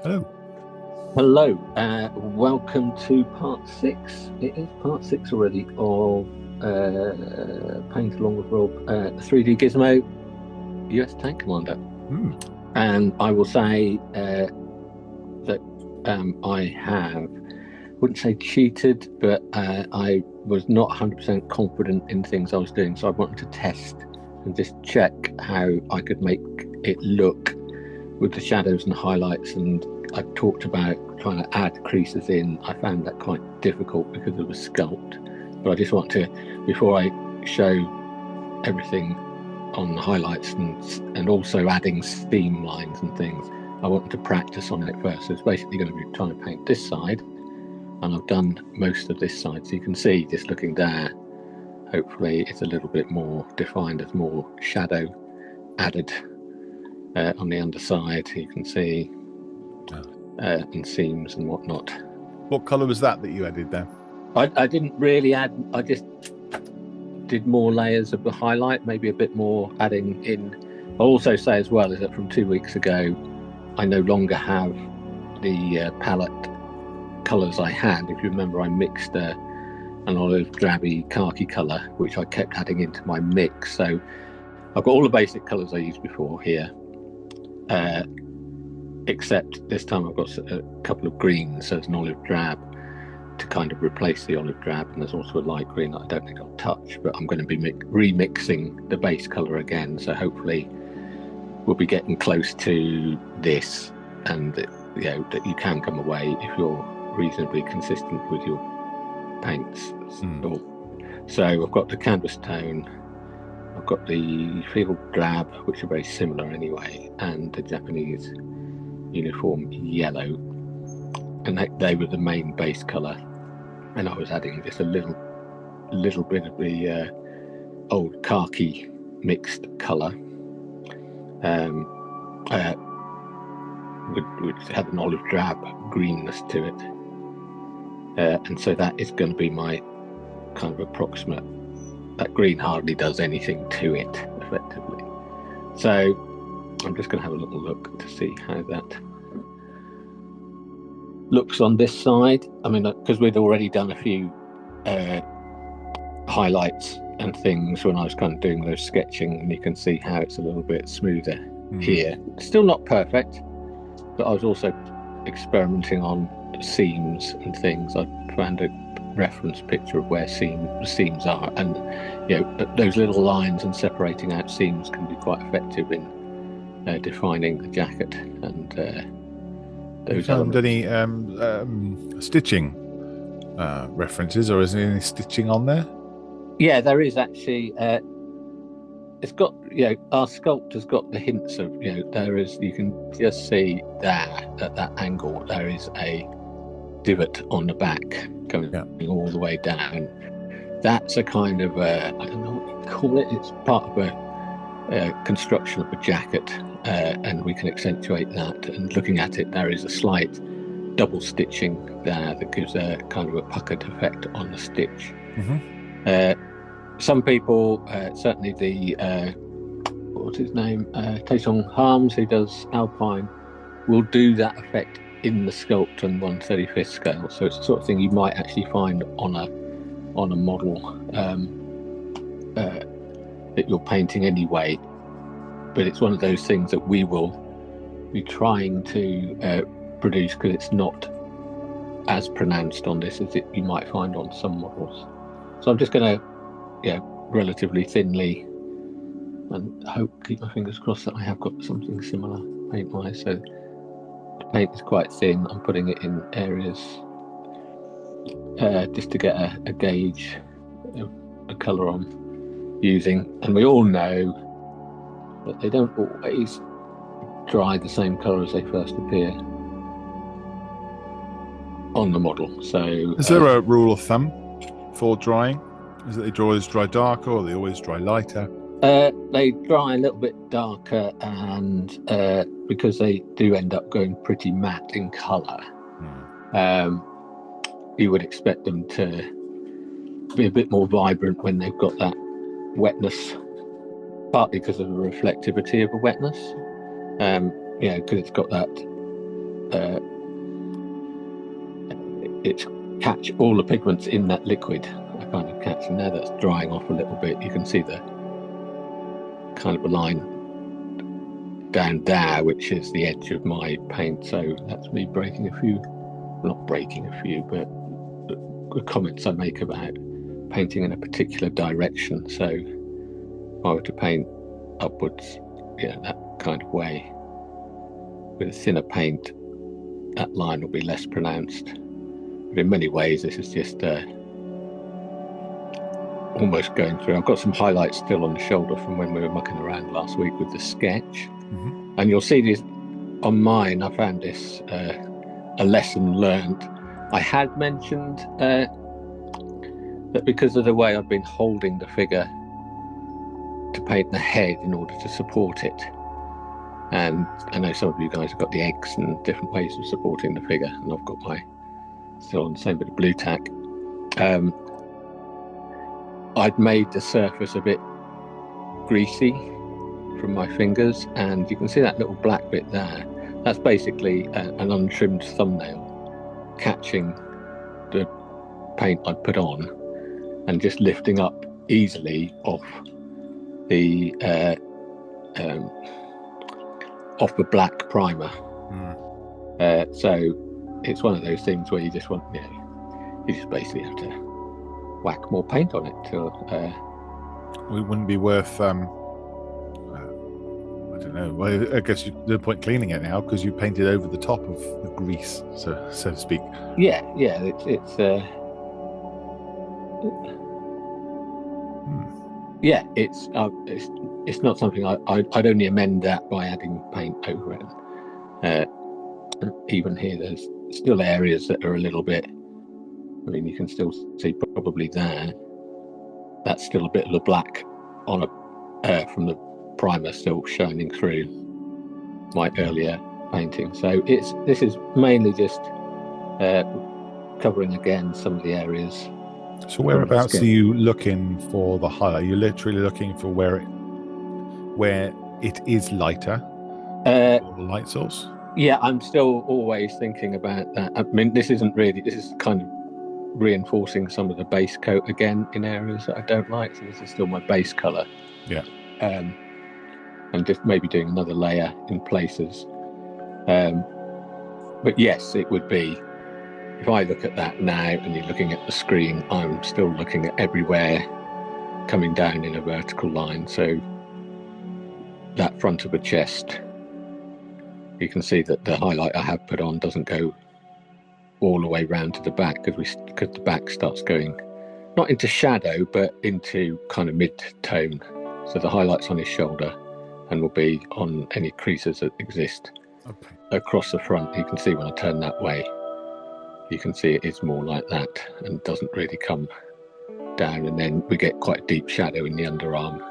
Hello. Hello, welcome to part six. It is part six already of Paint Along with Rob, 3D Gizmo, US Tank Commander. And I will say that I wouldn't say cheated, but I was not 100% confident in things I was doing. So I wanted to test and just check how I could make it look with the shadows and highlights. And I talked about trying to add creases in. I found that quite difficult because of the sculpt. But I just want to, before I show everything on the highlights and also adding seam lines and things, I want to practice on it first. So it's basically going to be trying to paint this side, and I've done most of this side. So you can see, just looking there, hopefully it's a little bit more defined. There's more shadow added on the underside. You can see and seams and whatnot. What colour was that you added there? I didn't really add. I just did more layers of the highlight, maybe a bit more adding in. I'll also say as well is that from 2 weeks ago, I no longer have the palette colours I had. If you remember, I mixed an olive drabby khaki colour, which I kept adding into my mix. So I've got all the basic colours I used before here, except this time I've got a couple of greens. So there's an olive drab to kind of replace the olive drab, and there's also a light green that I don't think I'll touch, but I'm going to be remixing the base colour again. So hopefully we'll be getting close to this, and that you can come away if you're reasonably consistent with your paints. So I've got the canvas tone, I've got the field drab, which are very similar anyway, and the Japanese uniform yellow, and they were the main base colour. And I was adding just a little bit of the old khaki mixed colour, which had an olive drab greenness to it, and so that is going to be my kind of approximate. That green hardly does anything to it effectively, so I'm just going to have a little look to see how that looks on this side. I mean, because we'd already done a few highlights and things when I was kind of doing those sketching, and you can see how it's a little bit smoother here. Still not perfect, but I was also experimenting on seams and things. I found a reference picture of where seams are, and those little lines and separating out seams can be quite effective in defining the jacket. And those found any stitching references, or is there any stitching on there? Yeah, there is actually. It's got, our sculpt has got the hints of, there is, you can just see there at that angle, there is a divot on the back going all the way down. That's a kind of, I don't know what you call it. It's part of a construction of a jacket, and we can accentuate that. And looking at it, there is a slight double stitching there that gives a kind of a puckered effect on the stitch. Some people, certainly the what's his name, Taesong Harms, who does Alpine, will do that effect in the sculpt on 1/35th scale. So it's the sort of thing you might actually find on a model that you're painting anyway. But it's one of those things that we will be trying to produce, because it's not as pronounced on this as you might find on some models. So I'm just going to, relatively thinly, and keep my fingers crossed that I have got something similar paint-wise. So the paint is quite thin. I'm putting it in areas just to get a gauge of the colour I'm using. And we all know that they don't always dry the same colour as they first appear on the model. So is there a rule of thumb for drying? Is it they always dry darker, or they always dry lighter? They dry a little bit darker, and because they do end up going pretty matte in colour, you would expect them to be a bit more vibrant when they've got that wetness, partly because of the reflectivity of the wetness, because it's got that it's catch all the pigments in that liquid. I kind of catch, and now that's drying off a little bit. You can see the kind of a line down there, which is the edge of my paint. So that's me breaking a few, not breaking a few, but the comments I make about painting in a particular direction. So if I were to paint upwards, that kind of way with a thinner paint, that line will be less pronounced. But in many ways, this is just almost going through. I've got some highlights still on the shoulder from when we were mucking around last week with the sketch. And you'll see this on mine. I found this a lesson learned. I had mentioned that because of the way I've been holding the figure to paint the head in order to support it, and I know some of you guys have got the eggs and different ways of supporting the figure, and I've got my still on the same bit of blue tack. I'd made the surface a bit greasy from my fingers, and you can see that little black bit there. That's basically an untrimmed thumbnail catching the paint I'd put on and just lifting up easily off the black primer. So it's one of those things where you just want, you just basically have to whack more paint on it till. It wouldn't be worth. I don't know. Well, I guess no point cleaning it now because you painted over the top of the grease, so to speak. Yeah. It's. Yeah, it's not something I'd only amend that by adding paint over it. Even here, there's still areas that are a little bit. I mean, you can still see probably there. That's still a bit of the black on from the primer still shining through my earlier painting. So this is mainly just covering again some of the areas. So whereabouts are you looking for the highlight? You're literally looking for where it is lighter, or the light source? Yeah, I'm still always thinking about that. I mean, this is kind of reinforcing some of the base coat again in areas that I don't like. So this is still my base colour. Yeah. And just maybe doing another layer in places. But yes, it would be. If I look at that now and you're looking at the screen, I'm still looking at everywhere coming down in a vertical line. So that front of the chest, you can see that the highlight I have put on doesn't go all the way round to the back because the back starts going not into shadow but into kind of mid-tone. So the highlight's on his shoulder and will be on any creases that exist across the front. You can see when I turn that way, you can see it is more like that and doesn't really come down, and then we get quite deep shadow in the underarm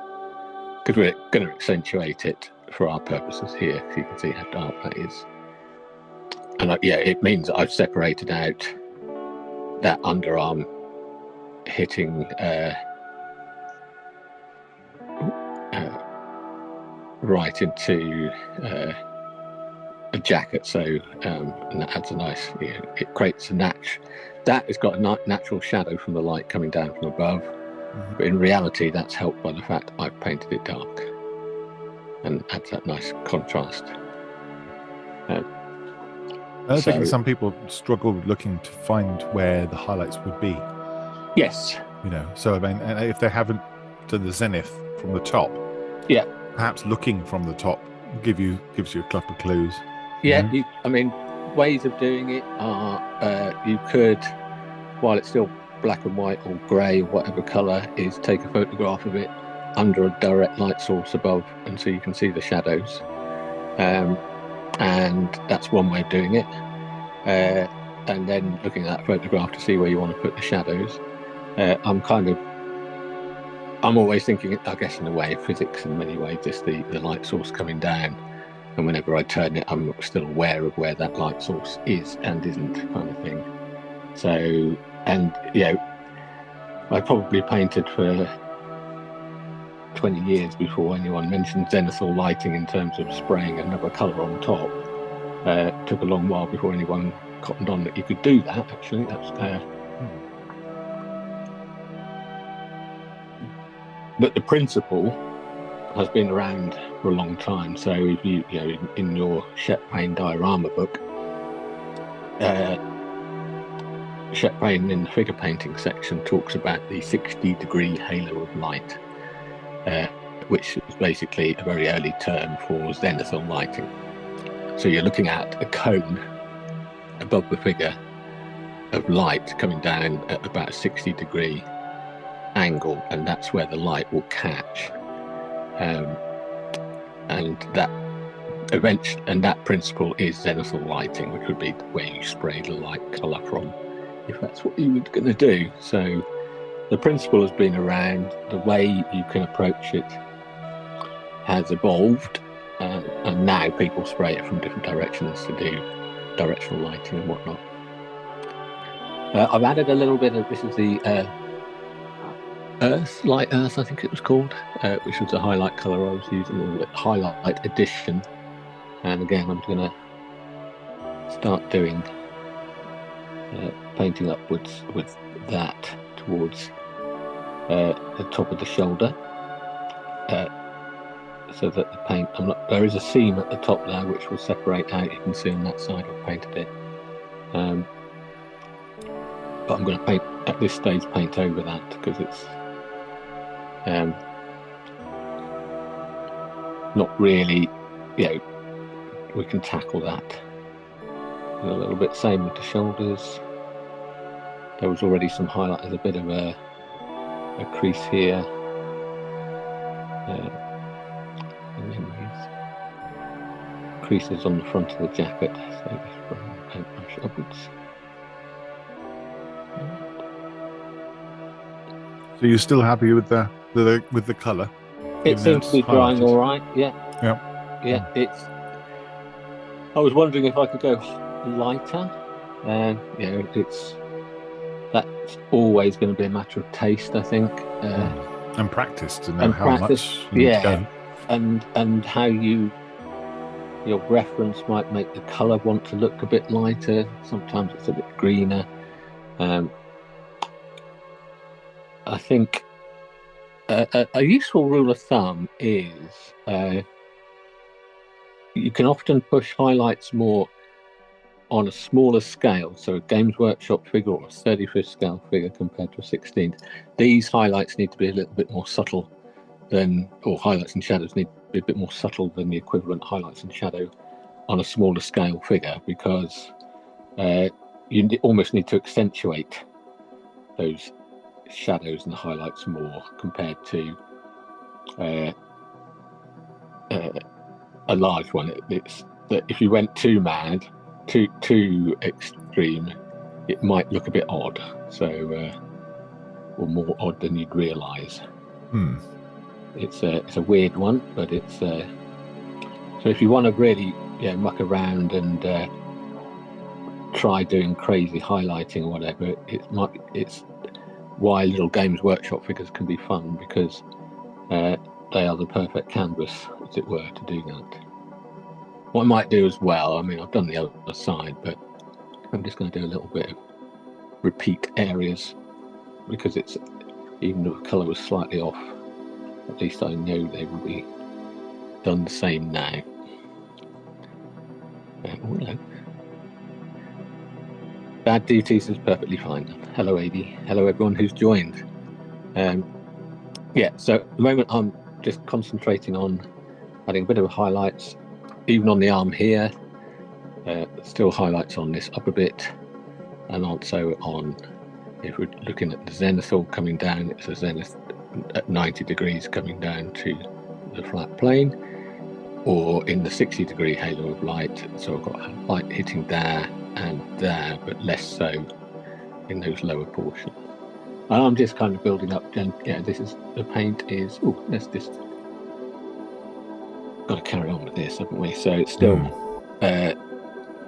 because we're going to accentuate it for our purposes here, so you can see how dark that is. And it means that I've separated out that underarm hitting right into a jacket, so and that adds a nice, it creates a that has got a natural shadow from the light coming down from above, but in reality that's helped by the fact I've painted it dark and adds that nice contrast. I think some people struggle looking to find where the highlights would be. Yes. So I mean, and if they haven't done the zenith from the top, perhaps looking from the top gives you a couple of clues. Yeah, I mean, ways of doing it are you could, while it's still black and white or grey or whatever colour, is take a photograph of it under a direct light source above, and so you can see the shadows. And that's one way of doing it. And then looking at that photograph to see where you want to put the shadows. I'm always thinking, I guess, in a way of physics in many ways, just the light source coming down. And whenever I turn it, I'm still aware of where that light source is and isn't, kind of thing. So, and I probably painted for 20 years before anyone mentioned zenithal lighting in terms of spraying another colour on top. Took a long while before anyone cottoned on that you could do that. Actually, but the principle has been around for a long time. So if you know, in your Shep Payne diorama book, Shep Payne in the figure painting section talks about the 60-degree halo of light, which is basically a very early term for zenithal lighting. So you're looking at a cone above the figure of light coming down at about a 60-degree angle, and that's where the light will catch. And that principle is zenithal lighting, which would be where you spray the light colour from, if that's what you were going to do. So the principle has been around. The way you can approach it has evolved, and now people spray it from different directions to do directional lighting and whatnot. I've added a little bit of, this is the Light Earth, I think it was called, which was the highlight colour I was using, or the highlight edition. And again, I'm going to start doing painting upwards with that towards the top of the shoulder, so that the paint, there is a seam at the top there which will separate out. You can see on that side I've painted it, but I'm going to paint at this stage, paint over that, because it's not really, we can tackle that a little bit. Same with the shoulders. There was already some highlight. There's a bit of a crease here, and then these creases on the front of the jacket. So just run the paintbrush upwards. So you're still happy with the colour? It seems to be drying all right. Yeah. I was wondering if I could go lighter. That's always going to be a matter of taste, I think, and practice to know how much you need to go. And how your reference might make the colour want to look a bit lighter. Sometimes it's a bit greener. I think a useful rule of thumb is you can often push highlights more on a smaller scale, so a Games Workshop figure or a 35th scale figure compared to a 16th. These highlights need to be a little bit more subtle or highlights and shadows need to be a bit more subtle than the equivalent highlights and shadow on a smaller scale figure, because you almost need to accentuate those shadows and highlights more compared to a large one. It's that if you went too mad, too extreme, it might look a bit odd. So, or more odd than you'd realise. It's a weird one, but it's so if you want to really muck around and try doing crazy highlighting or whatever, it's why little Games Workshop figures can be fun, because they are the perfect canvas, as it were, to do that. What I might do as well, I mean, I've done the other side, but I'm just going to do a little bit of repeat areas, because it's, even though the colour was slightly off, at least I know they will be done the same now. Hello. Bad duties is perfectly fine. Hello, AD. Hello, everyone who's joined. So at the moment I'm just concentrating on adding a bit of highlights, even on the arm here. Still highlights on this upper bit, and also on, if we're looking at the zenithal coming down, it's a zenith at 90 degrees coming down to the flat plane, or in the 60-degree halo of light. So I've got light hitting there and there, but less so in those lower portions. And I'm just kind of building up, and this is, the paint is, let's just, got to carry on with this, haven't we? So it's still,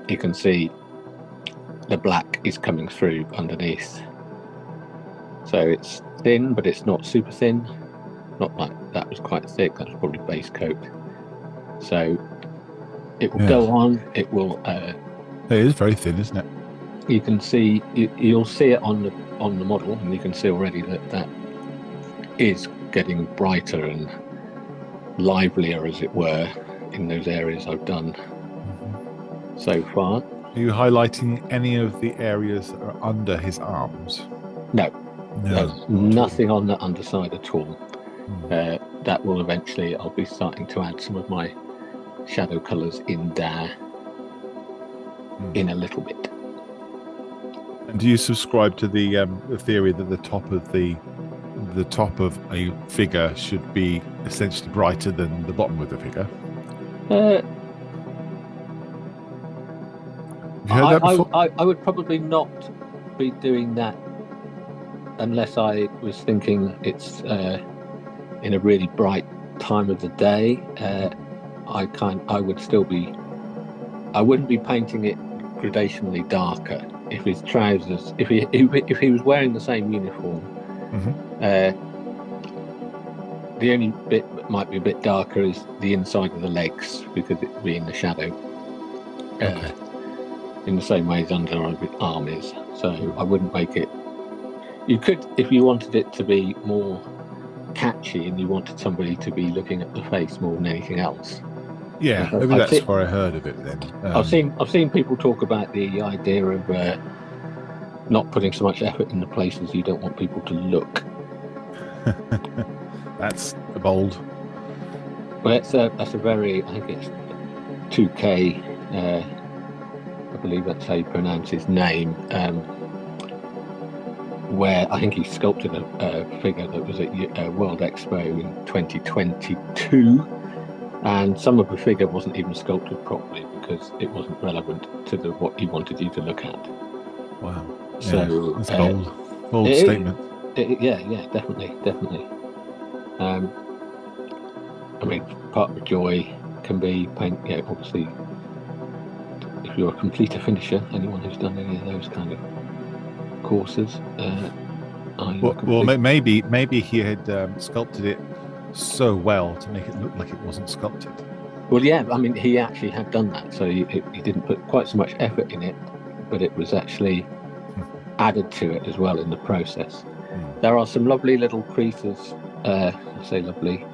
you can see the black is coming through underneath. So it's thin, but it's not super thin. Not like that was quite thick, that's probably base coat. So It will go on. It will. It is very thin, isn't it? You can see. You'll see it on the model, and you can see already that is getting brighter and livelier, as it were, in those areas I've done so far. Are you highlighting any of the areas that are under his arms? No, nothing on the underside at all. That will eventually, I'll be starting to add some of my shadow colours in there in a little bit. And do you subscribe to the theory that the top of a figure should be essentially brighter than the bottom of the figure? Have you heard that before? I would probably not be doing that unless I was thinking it's in a really bright time of the day. I wouldn't be painting it gradationally darker. If his trousers, if he was wearing the same uniform, the only bit that might be a bit darker is the inside of the legs, because it be in the shadow. In the same way as under arm is. So I wouldn't make it. You could, if you wanted it to be more catchy and you wanted somebody to be looking at the face more than anything else. Yeah, maybe that's where I heard of it then. I've seen people talk about the idea of not putting so much effort in the places you don't want people to look. That's bold. Well, that's a very, I think it's 2K. I believe that's how you pronounce his name. Where I think he sculpted a figure that was at World Expo in 2022, and some of the figure wasn't even sculpted properly because it wasn't relevant to what he wanted you to look at. Wow! So that's bold statement. Yeah, definitely. I mean, part of the joy can be paint. Obviously, if you're a completer finisher, anyone who's done any of those kind of courses. Maybe he had sculpted it so well to make it look like it wasn't sculpted. Well, yeah, I mean, he actually had done that, so he didn't put quite so much effort in it, but it was actually added to it as well in the process. There are some lovely little creases, I say lovely,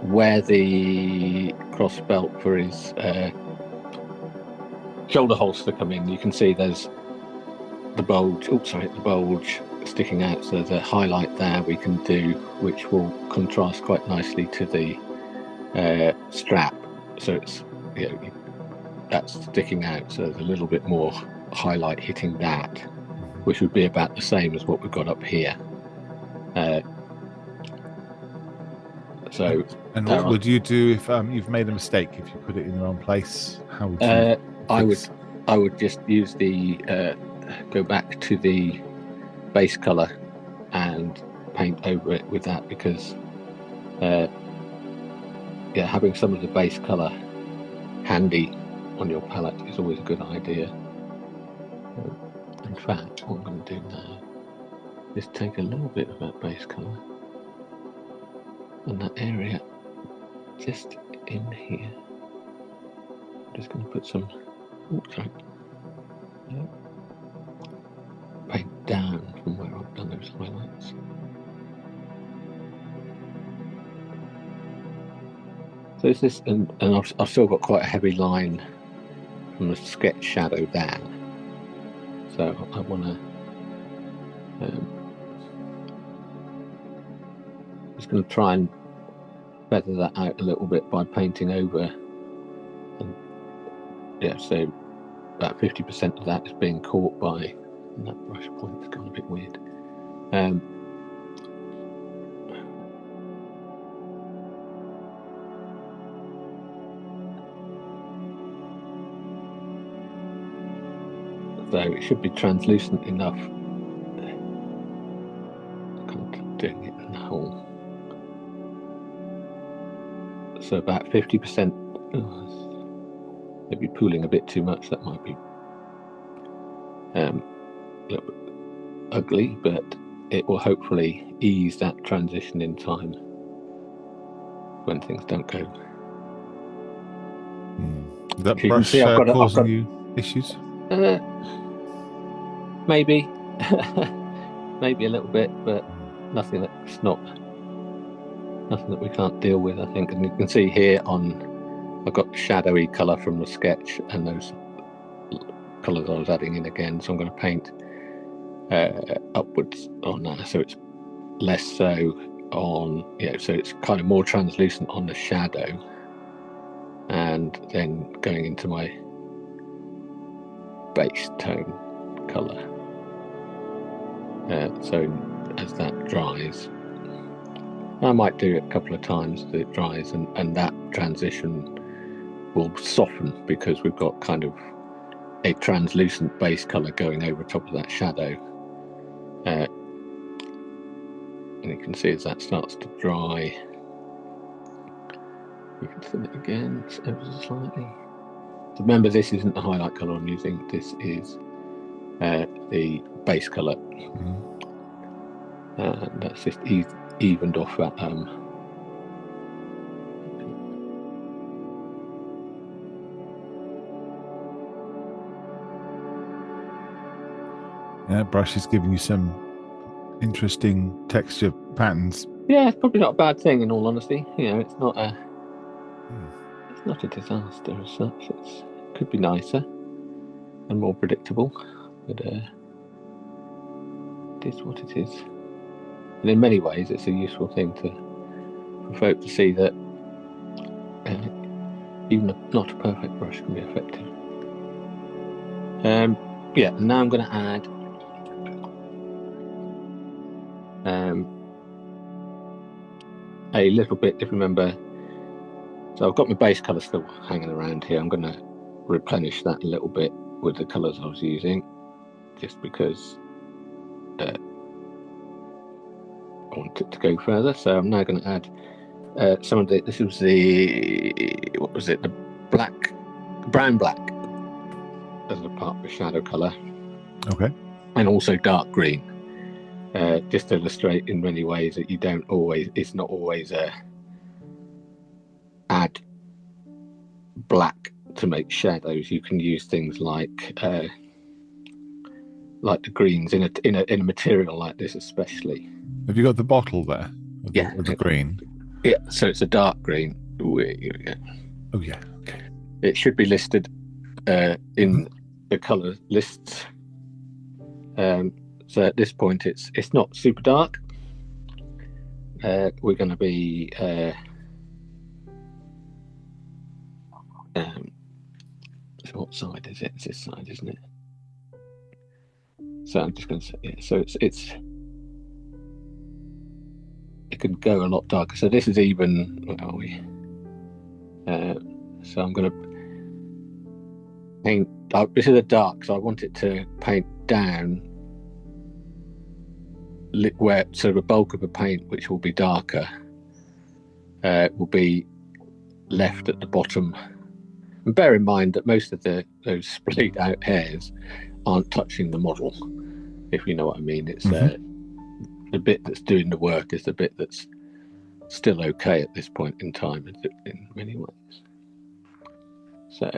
where the cross belt for his shoulder holster come in. You can see there's the bulge sticking out, so there's a highlight there we can do, which will contrast quite nicely to the strap, so it's that's sticking out, so there's a little bit more highlight hitting that, which would be about the same as what we've got up here. And what would you do if you've made a mistake, if you put it in the wrong place? How would you I would just use the go back to the base color and paint over it with that, because having some of the base color handy on your palette is always a good idea. In fact, what I'm going to do now is take a little bit of that base color and that area just in here. I'm just going to put some paint down from where I've done those highlights. So it's this, and I've still got quite a heavy line from the sketch shadow there. So I want to just going to try and feather that out a little bit by painting over. And so about 50% of that is being caught by, and that brush point's gone a bit weird. So it should be translucent enough. I'm doing it in the hole. So about 50%. Maybe pooling a bit too much. That might be a little bit ugly, but it will hopefully ease that transition in time when things don't go Is that As you can brush see, I've causing got you issues? maybe maybe a little bit, but nothing that we can't deal with, I think. And you can see here I've got shadowy colour from the sketch and those colours I was adding in again. So I'm going to paint upwards on that, so it's less so on, so it's kind of more translucent on the shadow, and then going into my base tone colour. So as that dries, I might do it a couple of times that it dries, and that transition will soften because we've got kind of a translucent base colour going over top of that shadow. And you can see as that starts to dry, you can fill it again ever so slightly. So remember, this isn't the highlight colour I'm using, this is the base colour. And that's just evened off that Brush is giving you some interesting texture patterns. Yeah, it's probably not a bad thing, in all honesty. It's not a disaster as such. It could be nicer and more predictable, but it is what it is. And in many ways, it's a useful thing for folk to see that even not a perfect brush can be effective. And now I'm going to add a little bit, if you remember. So I've got my base colour still hanging around here. I'm going to replenish that a little bit with the colours I was using, just because I want it to go further. So I'm now going to add some of the, this was the, what was it, the brown black as a part of the shadow colour. Okay. And also dark green, just to illustrate in many ways that it's not always add black to make shadows. You can use things like the greens in a material like this, especially. Have you got the bottle there? Of the green? Yeah, so it's a dark green. Oh yeah. Okay. It should be listed in the colour lists. So at this point, it's not super dark. We're going to be so what side is it? It's this side, isn't it? So I'm just going to say, so it can go a lot darker. So this is even. Where are we? So I'm going to paint. This is a dark, so I want it to paint down where sort of a bulk of the paint, which will be darker, will be left at the bottom. And bear in mind that most of those splayed out hairs aren't touching the model, if you know what I mean. It's the bit that's doing the work is the bit that's still okay at this point in time in many ways. So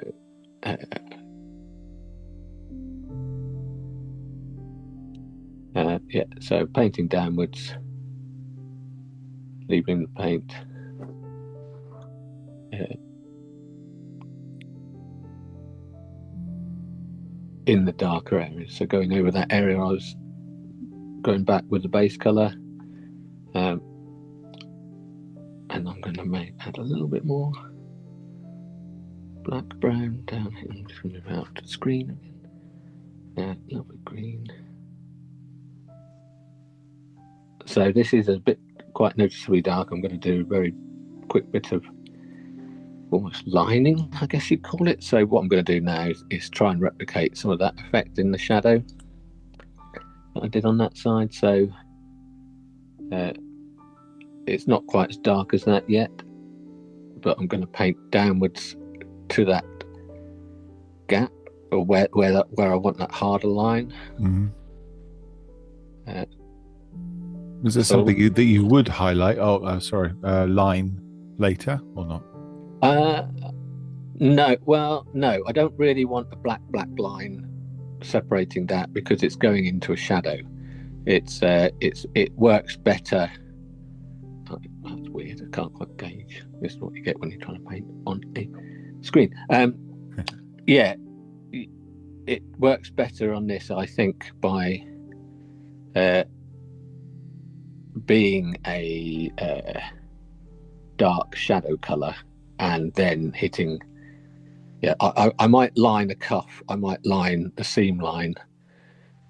so painting downwards, leaving the paint in the darker areas. So going over that area, I was going back with the base colour, and I'm going to add a little bit more black brown down here. I'm just going to move out to the screen again. A little bit green. So this is a bit quite noticeably dark. I'm going to do a very quick bit of almost lining, I guess you'd call it. So what I'm going to do now is try and replicate some of that effect in the shadow that I did on that side. So it's not quite as dark as that yet, but I'm going to paint downwards to that gap, or where I want that harder line. Is there something that you would highlight? Line later or not? No, well, no, I don't really want a black line separating that because it's going into a shadow. It works better. Oh, that's weird. I can't quite gauge. This is what you get when you're trying to paint on a screen. Yeah, it works better on this, I think, by being a dark shadow color and then hitting. Yeah, I might line a cuff, I might line a seam line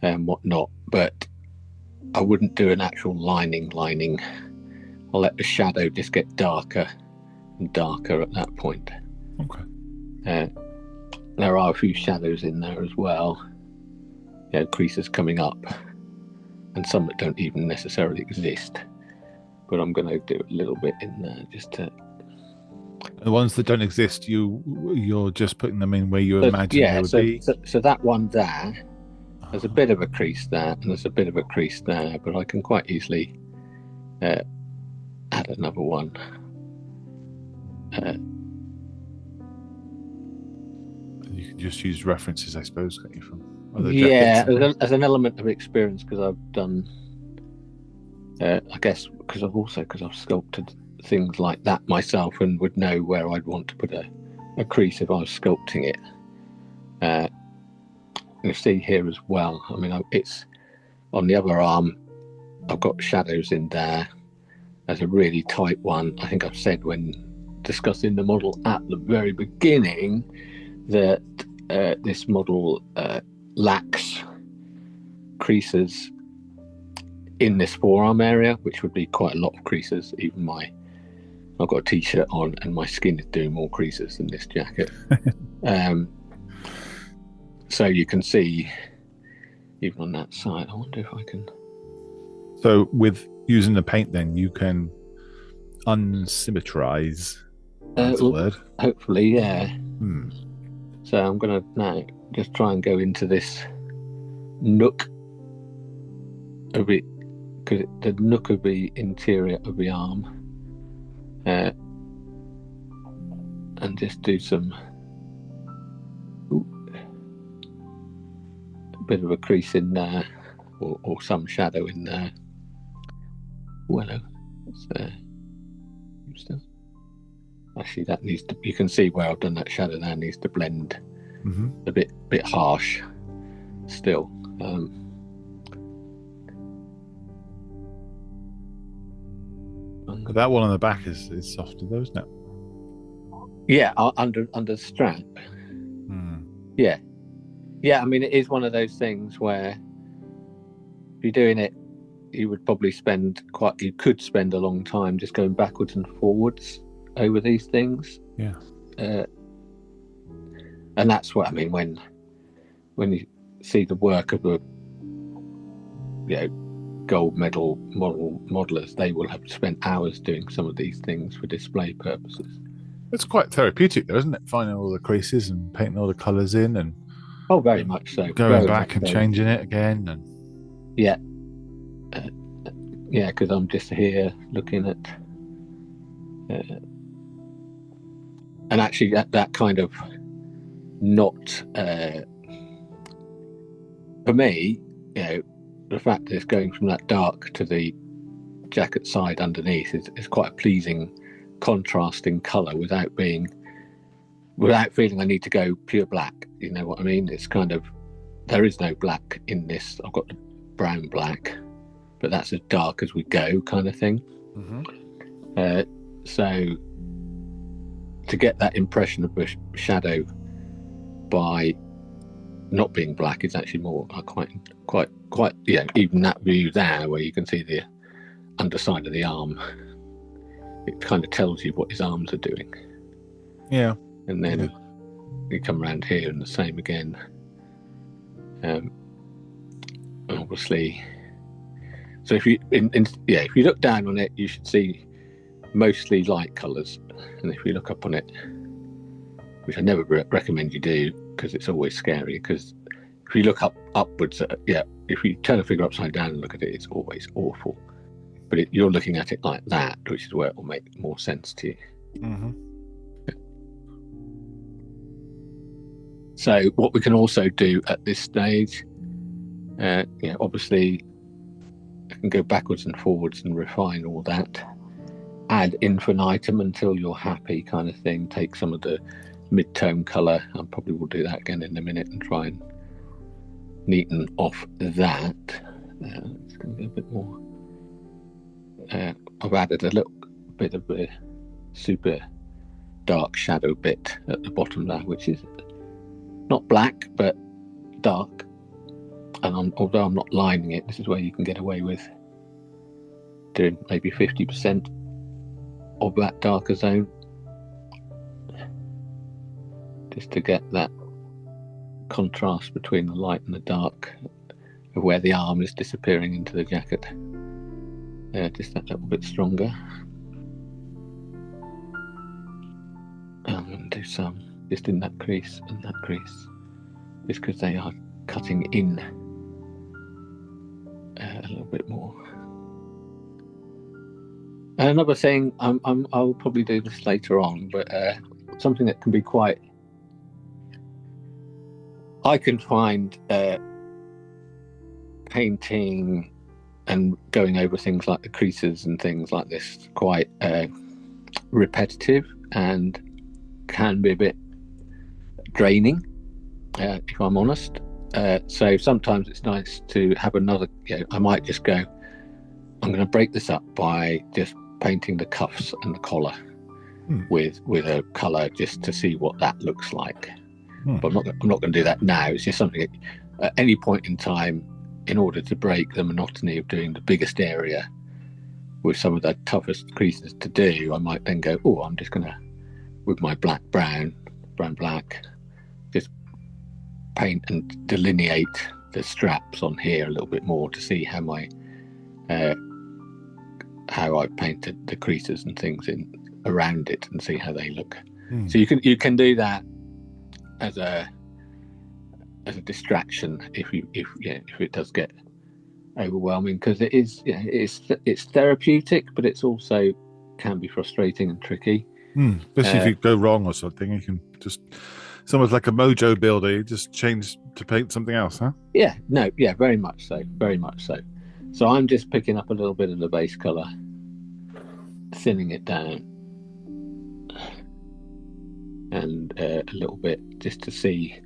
and whatnot, but I wouldn't do an actual lining. I'll let the shadow just get darker and darker at that point. Okay. There are a few shadows in there as well. Creases coming up, and some that don't even necessarily exist. But I'm going to do a little bit in there just to. The ones that don't exist, you're just putting them in where you imagine they would be. So that one there, there's a bit of a crease there, and there's a bit of a crease there, but I can quite easily add another one. You can just use references, I suppose, can't you, from other jackets? Yeah, as an element of experience, because I've done, I guess, because I've sculpted things like that myself and would know where I'd want to put a crease if I was sculpting it. You see here as well. I mean, it's on the other arm. I've got shadows in there. There's a really tight one. I think I've said when discussing the model at the very beginning that this model lacks creases in this forearm area, which would be quite a lot of creases. Even I've got a t-shirt on and my skin is doing more creases than this jacket. So you can see even on that side. I wonder if I can. So with using the paint, then you can unsymmetrize. That's a word. Hopefully, yeah. So I'm going to now just try and go into this nook of it, because the nook of the interior of the arm, and just do some a bit of a crease in there, or some shadow in there. Hello, what's there? Actually, that needs to. You can see where I've done that shadow there. Needs to blend a bit harsh. Still. That one on the back is softer, though, isn't it? Yeah, under the strap. Yeah. I mean, it is one of those things where if you're doing it, you would probably you could spend a long time just going backwards and forwards over these things. Yeah. And that's what I mean when you see the work of a gold medal modelers, they will have spent hours doing some of these things for display purposes. It's quite therapeutic, though, isn't it? Finding all the creases and painting all the colours in, and very much so. Going back and changing it again, and because I'm just here looking at, and actually that kind of not for me, the fact that it's going from that dark to the jacket side underneath is quite a pleasing contrasting colour without feeling I need to go pure black. You know what I mean? It's kind of, there is no black in this. I've got the brown black, but that's as dark as we go kind of thing. So to get that impression of a shadow by not being black is actually more quite even that view there where you can see the underside of the arm, it kind of tells you what his arms are doing. And then you come around here and the same again. Obviously, so if you if you look down on it, you should see mostly light colours, and if you look up on it, which I never recommend you do because it's always scary, because if you look upwards, if you turn a figure upside down and look at it, it's always awful. But you're looking at it like that, which is where it will make more sense to you. So what we can also do at this stage, obviously you can go backwards and forwards and refine all that. Add infinitum until you're happy, kind of thing. Take some of the mid-tone colour. I probably will do that again in a minute and try and neaten off that. It's going to be a bit more. I've added a little bit of a super dark shadow bit at the bottom there, which is not black but dark. And although I'm not lining it, this is where you can get away with doing maybe 50% of that darker zone, just to get that contrast between the light and the dark of where the arm is disappearing into the jacket. Just that little bit stronger. I'm going to do some just in that crease and that crease, just because they are cutting in a little bit more. Another thing, I'll probably do this later on, but something that can be quite, I can find painting and going over things like the creases and things like this quite repetitive and can be a bit draining, if I'm honest. So sometimes it's nice to have another, I might just go, I'm going to break this up by just painting the cuffs and the collar with a colour, just to see what that looks like. But I'm not going to do that now. It's just something at any point in time, in order to break the monotony of doing the biggest area with some of the toughest creases to do, I might then go, I'm just going to, with my brown black, just paint and delineate the straps on here a little bit more to see how my how I've painted the creases and things in around it, and see how they look. So you can do that as a distraction if it does get overwhelming, because it is it's therapeutic, but it's also can be frustrating and tricky. Especially if you go wrong or something, you can just, it's almost like a mojo builder, you just change to paint something else, huh? Very much so. So I'm just picking up a little bit of the base colour, thinning it down, and a little bit just to see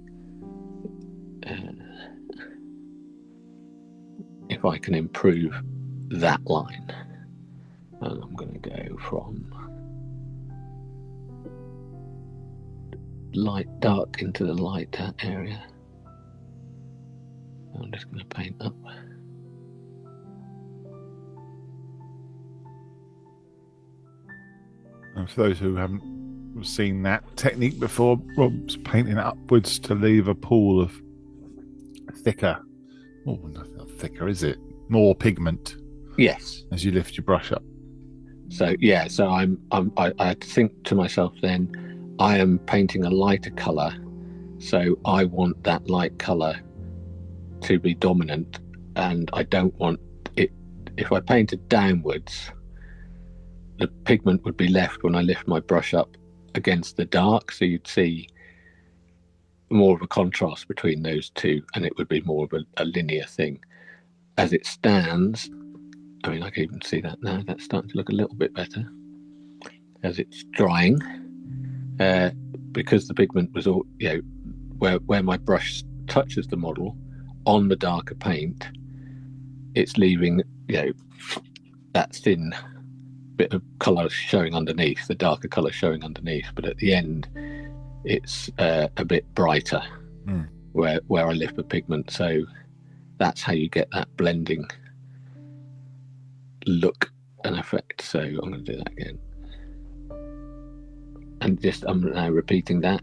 if I can improve that line. And I'm going to go from light dark into the light area. I'm just going to paint up. And for those who haven't seen that technique before, Rob's painting upwards to leave a pool of thicker, not thicker, is it? More pigment. Yes. As you lift your brush up. So I think to myself then, I am painting a lighter colour, so I want that light colour to be dominant, and I don't want it, if I painted downwards, the pigment would be left when I lift my brush up against the dark, so you'd see more of a contrast between those two, and it would be more of a linear thing. As it stands, I mean, I can even see that now, that's starting to look a little bit better as it's drying, because the pigment was all, where my brush touches the model on the darker paint, it's leaving that thin bit of colour showing underneath, the darker colour showing underneath, but at the end it's a bit brighter where I lift the pigment. So that's how you get that blending look and effect. So I'm going to do that again, and I'm now repeating that.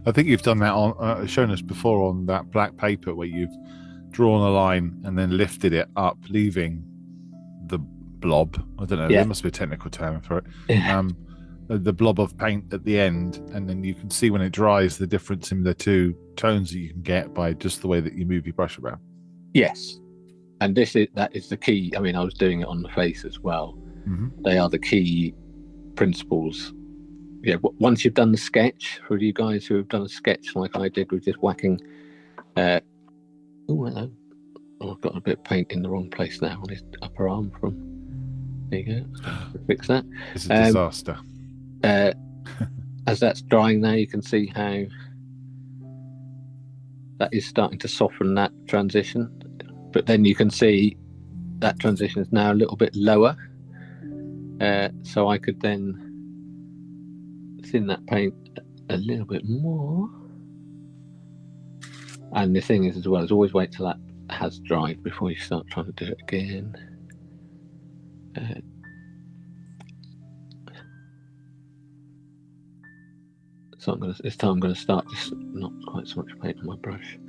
I think you've done that on shown us before on that black paper, where you've drawn a line and then lifted it up, leaving the blob, I don't know, there must be a technical term for it, the blob of paint at the end, and then you can see when it dries the difference in the two tones that you can get by just the way that you move your brush around. Yes, and that is the key. I mean, I was doing it on the face as well. They are the key principles once you've done the sketch, for you guys who have done a sketch like I did with just whacking. Oh, hello. I've got a bit of paint in the wrong place now on his upper arm. There you go. Fix that. It's a disaster. As that's drying now, you can see how that is starting to soften that transition. But then you can see that transition is now a little bit lower. So I could then thin that paint a little bit more. And the thing is, as well, is always wait till that has dried before you start trying to do it again. So this time I'm going to start just not quite so much paint on my brush.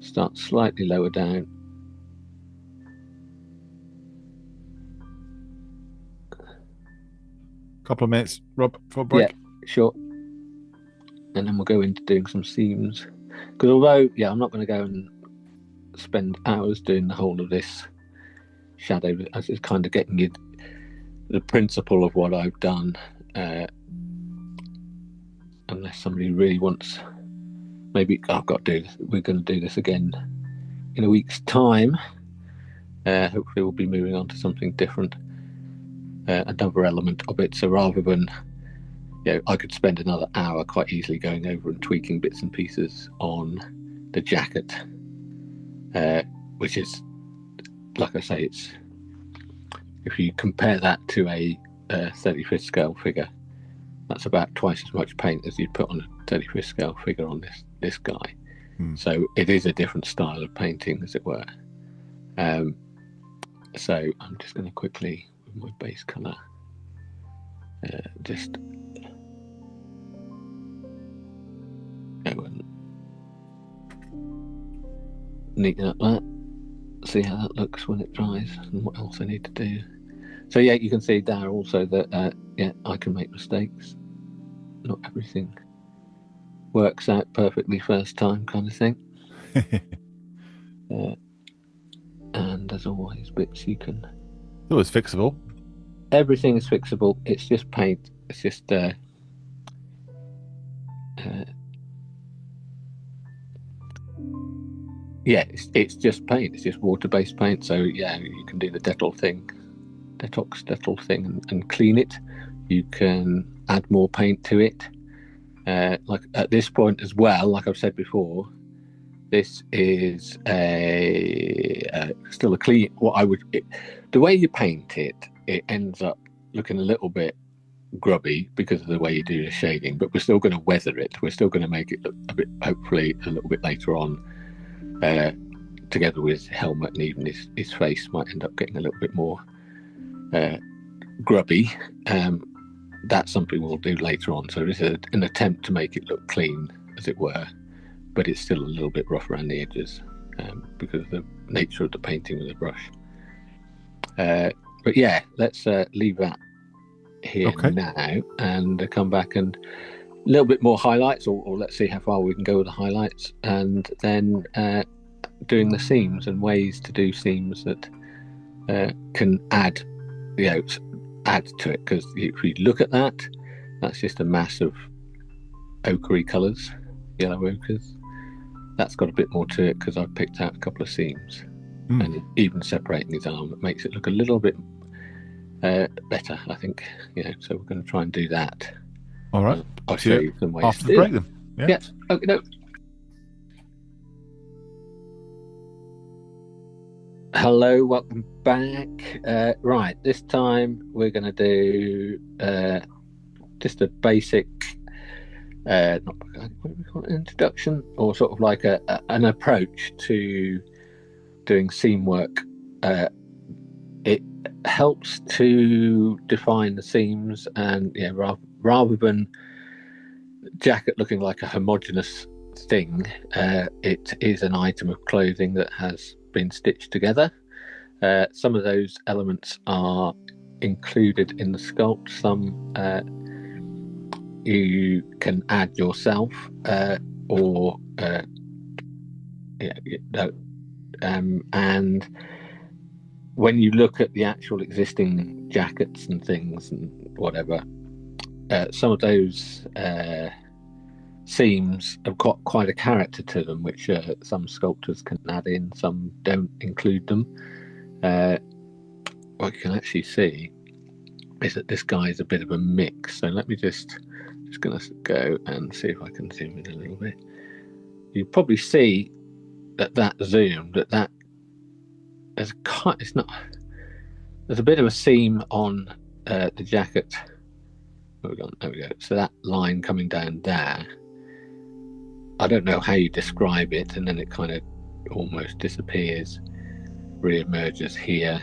Start slightly lower down. Couple of minutes, Rob, for a break. Yeah, sure. And then we'll go into doing some seams. Because although, I'm not going to go and spend hours doing the whole of this shadow, as it's kind of getting you the principle of what I've done. Unless somebody really wants, maybe I've got to do this. We're going to do this again in a week's time. Hopefully we'll be moving on to something different, another element of it. So rather than, I could spend another hour quite easily going over and tweaking bits and pieces on the jacket, which is, like I say, it's, if you compare that to a 35th scale figure, that's about twice as much paint as you'd put on a 35th scale figure on this guy. So it is a different style of painting, as it were. So I'm just going to quickly, with my base colour, just go and neaten up that, see how that looks when it dries, and what else I need to do. So you can see there also that I can make mistakes. Not everything works out perfectly first time, kind of thing. And as always, bits you can. It was fixable. Everything is fixable. It's just paint. It's just it's just paint. It's just water-based paint. So you can do the detox thing, and clean it. You can add more paint to it. Like at this point as well, like I've said before, this is still a clean. The way you paint it, it ends up looking a little bit grubby because of the way you do the shading. But we're still going to weather it. We're still going to make it look a bit, hopefully, a little bit later on. Together with his helmet, and even his face might end up getting a little bit more grubby. That's something we'll do later on. So this is an attempt to make it look clean, as it were, but it's still a little bit rough around the edges because of the nature of the painting with the brush. But let's leave that here now and come back and a little bit more highlights, or let's see how far we can go with the highlights, and then doing the seams and ways to do seams that can add to it. Because if you look at that, that's just a mass of ochre colours, yellow ochres. That's got a bit more to it because I've picked out a couple of seams, and even separating his arm, it makes it look a little bit better, I think. So we're going to try and do that. All right, I'll show you some ways after the break then. Yeah. Okay. No. Hello, welcome back. Right, this time we're going to do just a basic, what do we call it, introduction, or sort of like an approach to doing seam work. It helps to define the seams, and rather than jacket looking like a homogeneous thing, it is an item of clothing that has been stitched together. Some of those elements are included in the sculpt. Some you can add yourself, and when you look at the actual existing jackets and things and whatever, some of those seams have got quite a character to them, which some sculptors can add in, some don't include them. What you can actually see is that this guy is a bit of a mix. So let me just going to go and see if I can zoom in a little bit. You probably see that zoom, that there's it's not. There's a bit of a seam on the jacket. There we go. So that line coming down there, I don't know how you describe it, and then it kind of almost disappears, re-emerges here,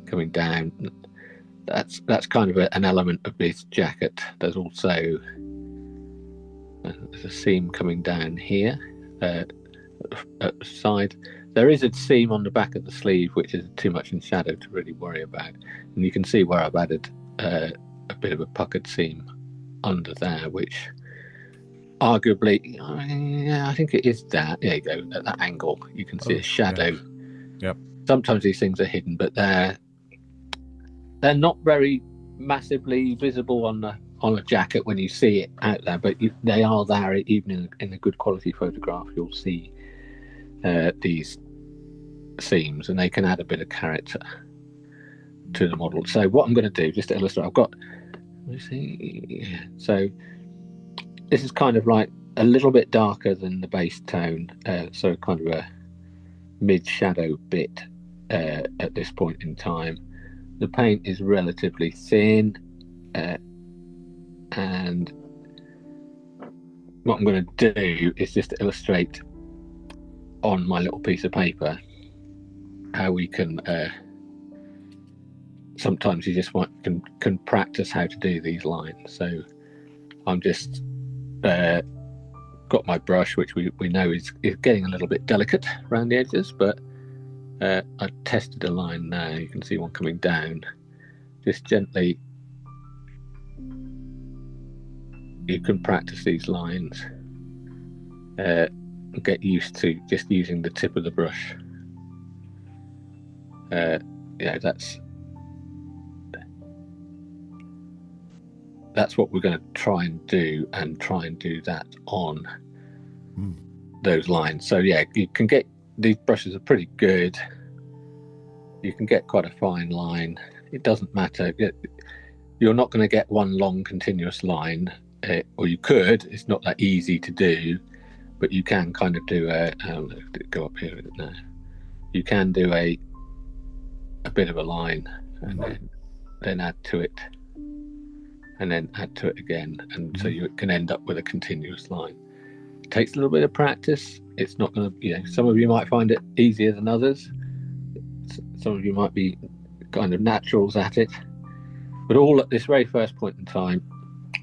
coming down. That's kind of an element of this jacket. There's also there's a seam coming down here at the side. There is a seam on the back of the sleeve, which is too much in shadow to really worry about. And you can see where I've added a bit of a puckered seam under there, which arguably, I think it is that. There you go, at that angle, you can see a shadow. Yeah. Yep. Sometimes these things are hidden, but they're not very massively visible on a jacket when you see it out there, but they are there. Even in a good quality photograph, you'll see these seams, and they can add a bit of character to the model. So what I'm going to do, just to illustrate, let me see. So this is kind of like a little bit darker than the base tone, so kind of a mid shadow bit at this point in time. The paint is relatively thin, and what I'm going to do is just illustrate on my little piece of paper how we can sometimes you just can practice how to do these lines. So I'm just got my brush, which we know is getting a little bit delicate around the edges, but I tested a line now. You can see one coming down. Just gently, you can practice these lines, get used to just using the tip of the brush. That's what we're going to try and do that on those lines. So yeah, you can get, these brushes are pretty good. You can get quite a fine line. It doesn't matter. You're not going to get one long continuous line, or you could. It's not that easy to do, but you can kind of do go up here with it now. You can do a bit of a line, and then add to it, and then add to it again, and so you can end up with a continuous line. It takes a little bit of practice. It's not going to, some of you might find it easier than others. Some of you might be kind of naturals at it, but all at this very first point in time,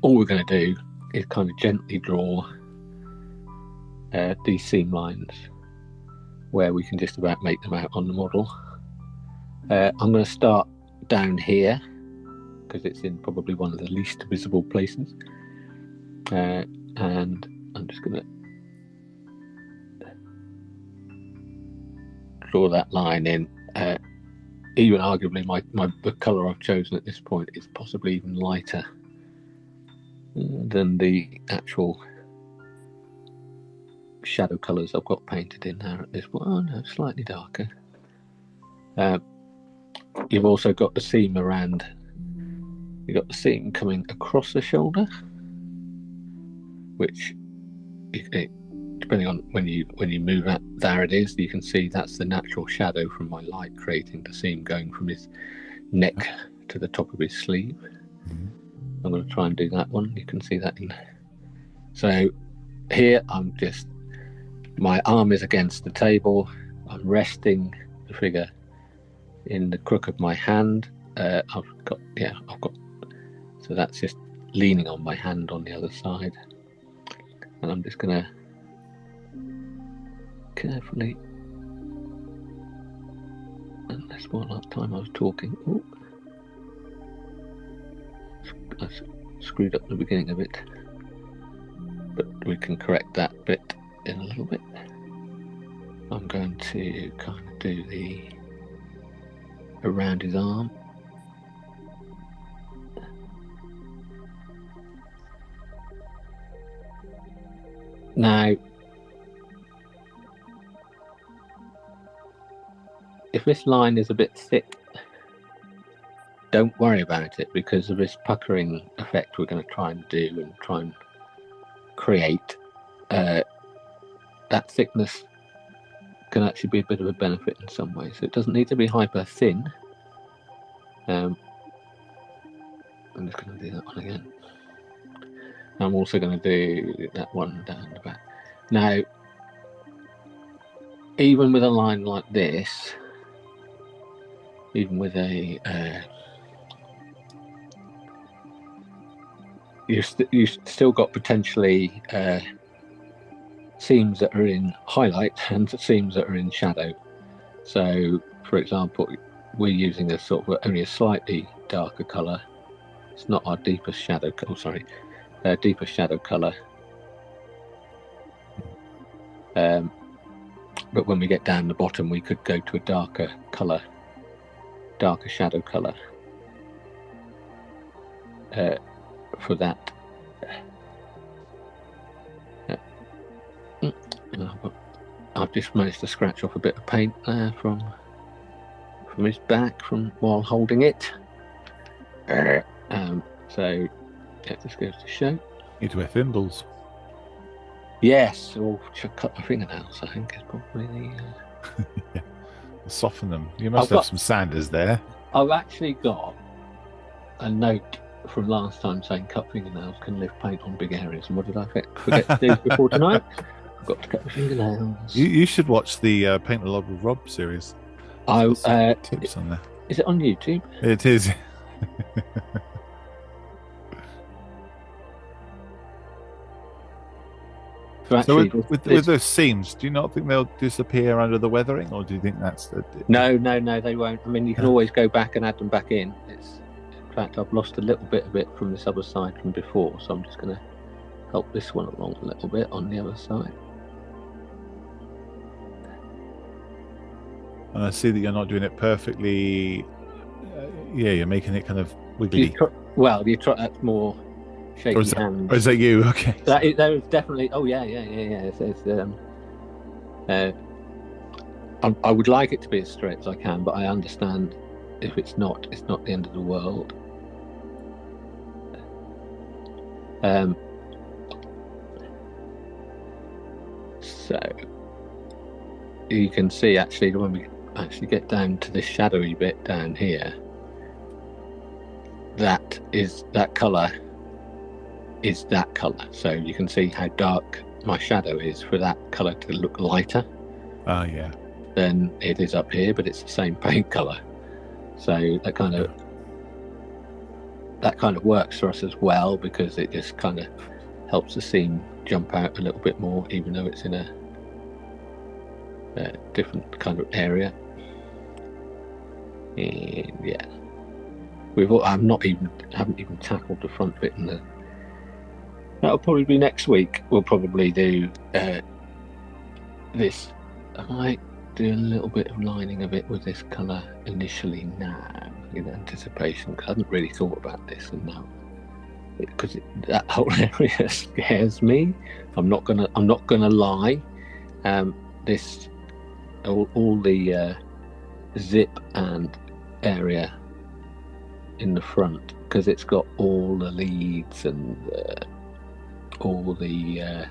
all we're going to do is kind of gently draw these seam lines where we can just about make them out on the model. I'm going to start down here because it's in probably one of the least visible places, and I'm just going to draw that line in. Even arguably the colour I've chosen at this point is possibly even lighter than the actual shadow colours I've got painted in there at this point. Oh no, slightly darker. You've also got the seam around. You've got the seam coming across the shoulder, which, depending on when you move out, there it is. You can see that's the natural shadow from my light creating the seam going from his neck to the top of his sleeve. I'm going to try and do that one. You can see that in there. So here my arm is against the table. I'm resting the figure in the crook of my hand. I've got, so that's just leaning on my hand on the other side. And I'm just going to carefully, and that's what last time I was talking. Ooh. I screwed up the beginning of it, but we can correct that bit in a little bit. I'm going to kind of do around his arm. Now, if this line is a bit thick, don't worry about it, because of this puckering effect we're going to try and do and try and create. That thickness can actually be a bit of a benefit in some ways. So it doesn't need to be hyper thin. I'm just going to do that one again. I'm also going to do that one down the back. Now, even with a line like this, even with a you've still got potentially seams that are in highlight and seams that are in shadow. So, for example, we're using a sort of only a slightly darker colour. It's not our deepest shadow. Oh, sorry, deepest shadow colour. But when we get down the bottom, we could go to a darker colour, darker shadow colour for that. I've just managed to scratch off a bit of paint there from his back from while holding it. So that just goes to show. You need to wear thimbles. Yes, or cut my fingernails, I think is probably the... Yeah. Soften them. You must have some sanders there. I've actually got a note from last time saying cut fingernails can lift paint on big areas. And what did I forget to do before tonight? I've got to cut my fingernails. You should watch the Paint the Log with Rob series. Tips on there. Is it on YouTube? It is. So with those seams, do you not think they'll disappear under the weathering, or do you think that's the... No, they won't. I mean, you can always go back and add them back in. In fact, I've lost a little bit of it from this other side from before, so I'm just going to help this one along a little bit on the other side. And I see that you're not doing it perfectly. You're making it kind of wiggly. That's more shaky hands. Or is that you? Okay. That is definitely. Oh yeah. I would like it to be as straight as I can, but I understand if it's not the end of the world. So you can see actually when we actually get down to this shadowy bit down here, that colour is that colour. So you can see how dark my shadow is for that colour to look lighter. Oh yeah. Than it is up here, but it's the same paint colour. So that kind of works for us as well, because it just kind of helps the seam jump out a little bit more, even though it's in a different kind of area. And yeah, haven't even tackled the front bit, and that'll probably be next week. We'll probably do this. I might do a little bit of lining of it with this colour initially now, in anticipation, because I hadn't really thought about this, and now because that whole area scares me. I'm not gonna lie. This all the zip and area in the front, because it's got all the leads and all the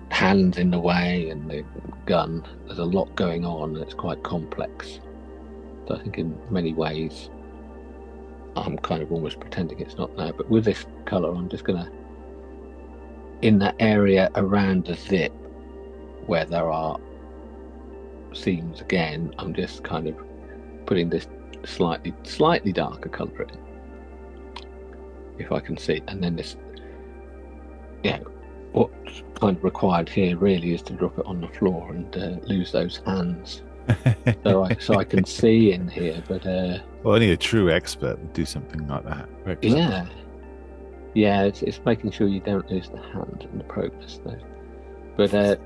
hands in the way and the gun. There's a lot going on, and it's quite complex. So I think in many ways I'm kind of almost pretending it's not there, but with this colour I'm just gonna, in that area around the zip where there are seams again, I'm just kind of putting this slightly darker colour in, if I can see. And then this, what's kind of required here really is to drop it on the floor and lose those hands, so I can see in here. But well, only a true expert would do something like that. Yeah, it's making sure you don't lose the hand in the progress though. But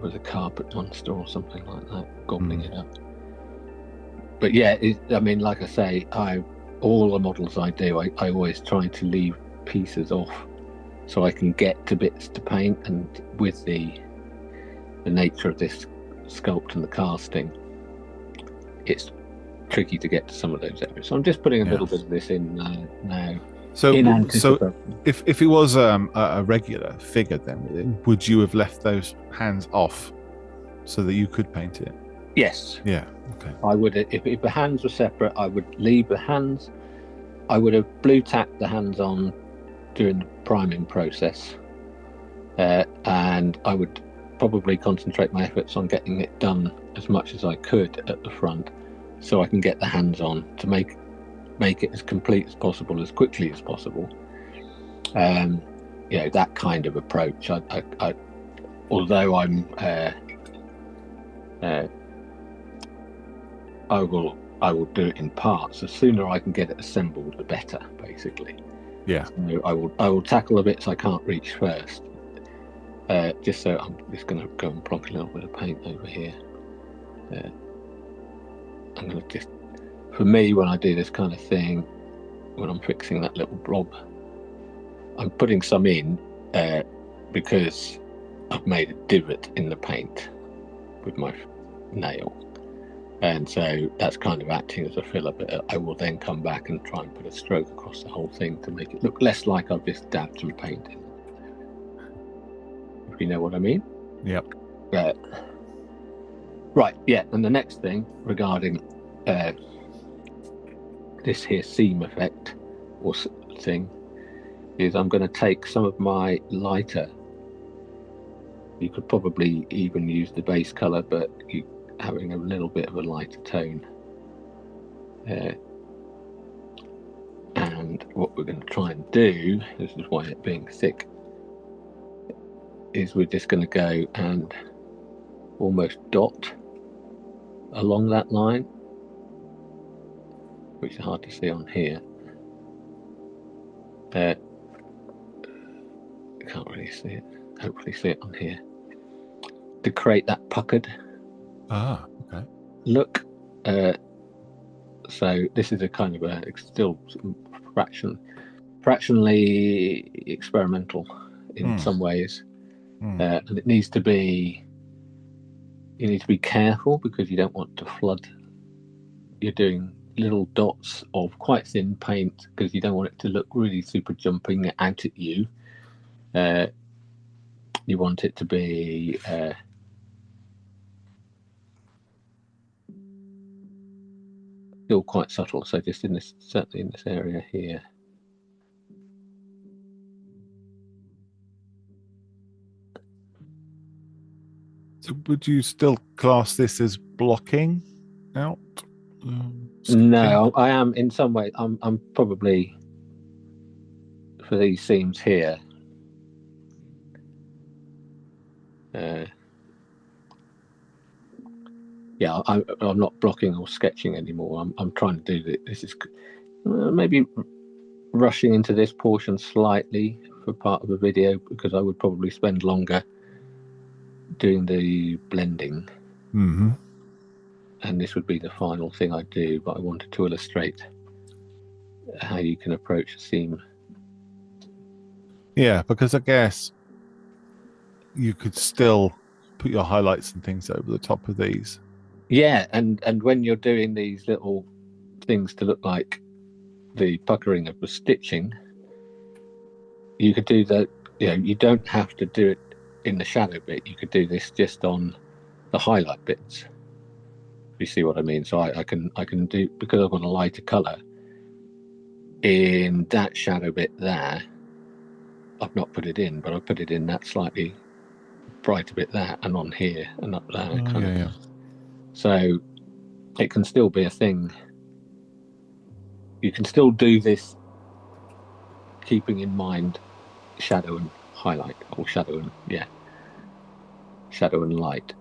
with a carpet monster or something like that, gobbling it up. But yeah, I mean, like I say, I all the models I do, I always try to leave pieces off so I can get to bits to paint, and with the nature of this sculpt and the casting, it's tricky to get to some of those areas. So I'm just putting a little bit of this in now. So if it was a regular figure, then would you have left those hands off so that you could paint it? Yes. Yeah. Okay. I would, if the hands were separate, I would leave the hands. I would have blue tacked the hands on during the priming process, and I would probably concentrate my efforts on getting it done as much as I could at the front, so I can get the hands on to make it as complete as possible, as quickly as possible. That kind of approach. I although I'm I will do it in parts. The sooner I can get it assembled, the better, basically. Yeah. So I will tackle the bits I can't reach first. Just so I'm just going to go and plonk a little bit of paint over here. I'm going to just, for me, when I do this kind of thing, when I'm fixing that little blob, I'm putting some in because I've made a divot in the paint with my nail. And so that's kind of acting as a filler, but I will then come back and try and put a stroke across the whole thing to make it look less like I've just dabbed some paint in. If you know what I mean? Yep. Right, yeah, and the next thing regarding this here seam effect or thing is I'm going to take some of my lighter, you could probably even use the base colour, but having a little bit of a lighter tone, and what we're going to try and do, this is why it being thick, is we're just going to go and almost dot along that line, which is hard to see on here. Can't really see it, hopefully see it on here, to create that puckered okay look. So this is a kind of a still fractionally experimental in some ways, and it needs to be, you need to be careful because you don't want to flood. You're doing little dots of quite thin paint because you don't want it to look really super jumping out at you. You want it to be still quite subtle. So just in this, certainly in this area here. So would you still class this as blocking out? No, I am in some way. I'm probably, for these seams here, yeah, I'm not blocking or sketching anymore. I'm trying to do this is maybe rushing into this portion slightly for part of the video because I would probably spend longer doing the blending. And this would be the final thing I do, but I wanted to illustrate how you can approach a seam. Yeah, because I guess you could still put your highlights and things over the top of these. Yeah, and when you're doing these little things to look like the puckering of the stitching, you could do that. You don't have to do it in the shadow bit. You could do this just on the highlight bits. You see what I mean? So I can do, because I've got a lighter colour in that shadow bit there. I've not put it in, but I put it in that slightly brighter bit there, and on here and up there. Yeah. So it can still be a thing. You can still do this, keeping in mind shadow and highlight, or shadow and light.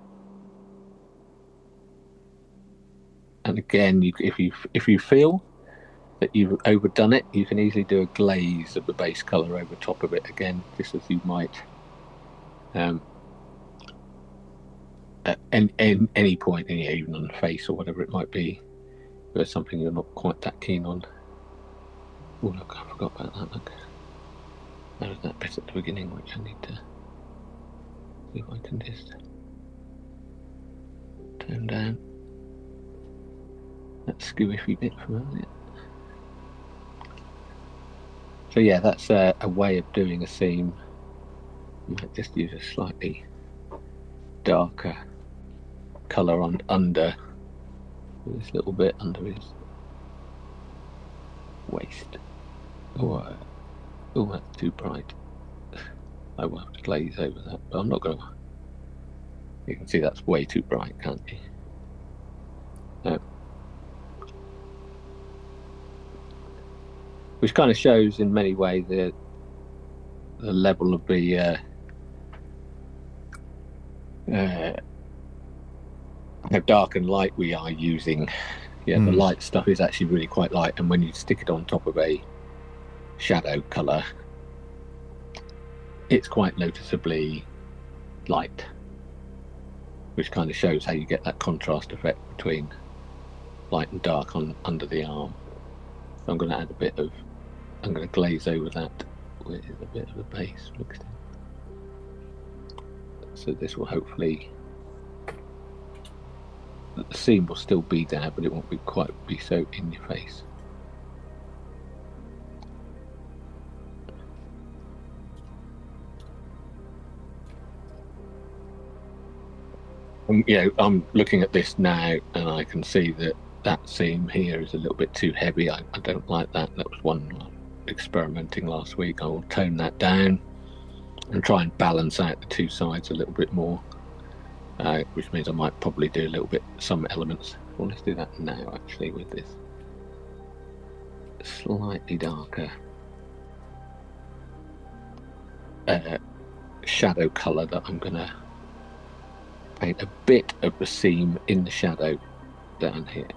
And again, if you feel that you've overdone it, you can easily do a glaze of the base color over top of it again, just as you might at any point, even on the face or whatever it might be, if there's something you're not quite that keen on. Oh, look, I forgot about that. Look, there was that bit at the beginning which I need to see if I can just turn down that squishy bit from earlier. So yeah, that's a way of doing a seam. You might just use a slightly darker colour on under this little bit under his waist. Oh, that's too bright. I will have to glaze over that, but I'm not going to. You can see that's way too bright, can't you? Which kind of shows in many ways the level of the how dark and light we are using. Yeah, the light stuff is actually really quite light, and when you stick it on top of a shadow colour, it's quite noticeably light, which kind of shows how you get that contrast effect between light and dark on under the arm. So I'm going to add a bit of, I'm going to glaze over that with a bit of a base mixed in. So this will hopefully, the seam will still be there, but it won't be quite be so in your face. I'm looking at this now, and I can see that that seam here is a little bit too heavy. I don't like that. That was one experimenting last week. I will tone that down and try and balance out the two sides a little bit more, which means I might probably do a little bit, some elements. Well, let's do that now actually with this slightly darker shadow colour that I'm going to paint a bit of the seam in the shadow down here.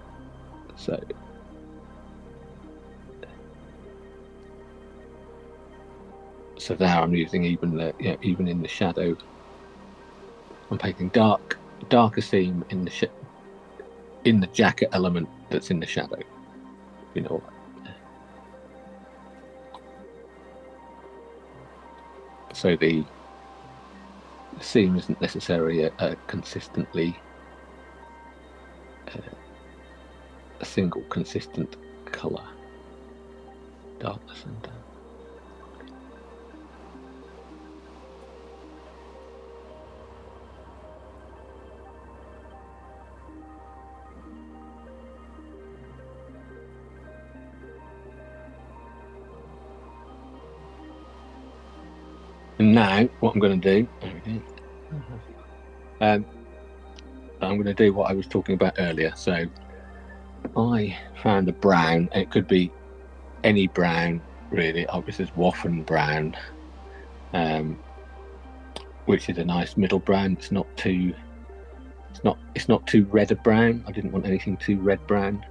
So now I'm using even in the shadow, I'm painting darker seam in the jacket element that's in the shadow. You know. So the seam isn't necessarily a consistently a single consistent colour, darkness and and now what I'm going to do, I'm going to do what I was talking about earlier. So I found a brown, it could be any brown really. This is Waffen brown, which is a nice middle brown. It's not too red a brown. I didn't want anything too red brown.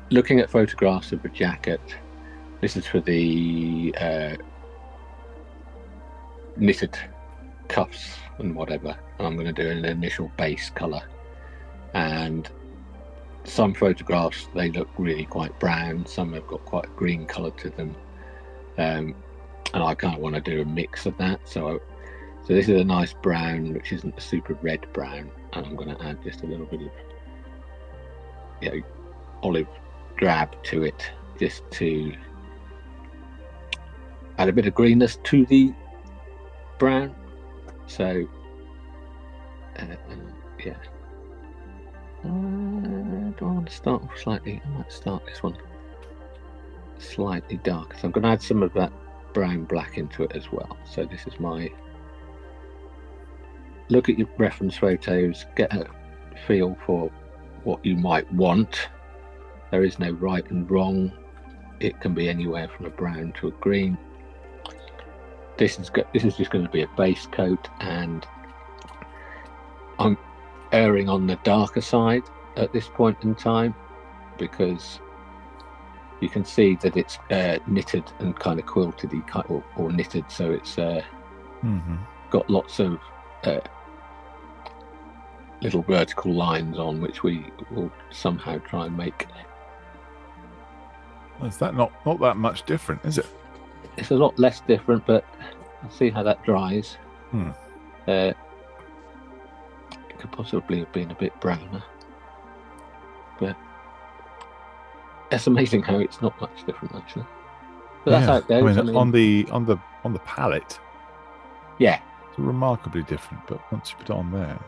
Looking at photographs of the jacket, this is for the knitted cuffs and whatever, and I'm going to do an initial base colour, and some photographs they look really quite brown, some have got quite a green colour to them, and I kind of want to do a mix of that. So this is a nice brown which isn't a super red brown, and I'm going to add just a little bit of olive drab to it, just to add a bit of greenness to the brown. So yeah, do I want to start off slightly? I might start this one slightly darker, so I'm going to add some of that brown black into it as well. So this is my, look at your reference photos, get a feel for what you might want. There is no right and wrong. It can be anywhere from a brown to a green. This is just going to be a base coat, and I'm erring on the darker side at this point in time because you can see that it's knitted and kind of quilted or knitted, so it's got lots of little vertical lines on, which we will somehow try and make Well, is that not that much different, is it? It's a lot less different, but I'll see how that dries. It could possibly have been a bit browner, but it's amazing how it's not much different actually. But that's how it goes. I mean, on the palette, yeah, it's remarkably different. But once you put it on there,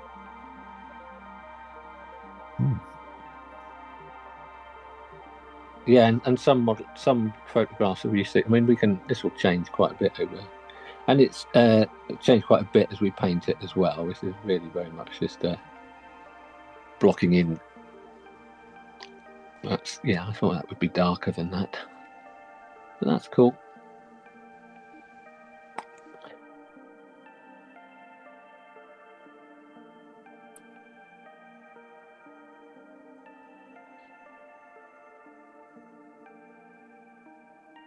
yeah, and some photographs of you see. I mean, this will change quite a bit over, and it's changed quite a bit as we paint it as well. This is really very much just blocking in. I thought that would be darker than that, but that's cool.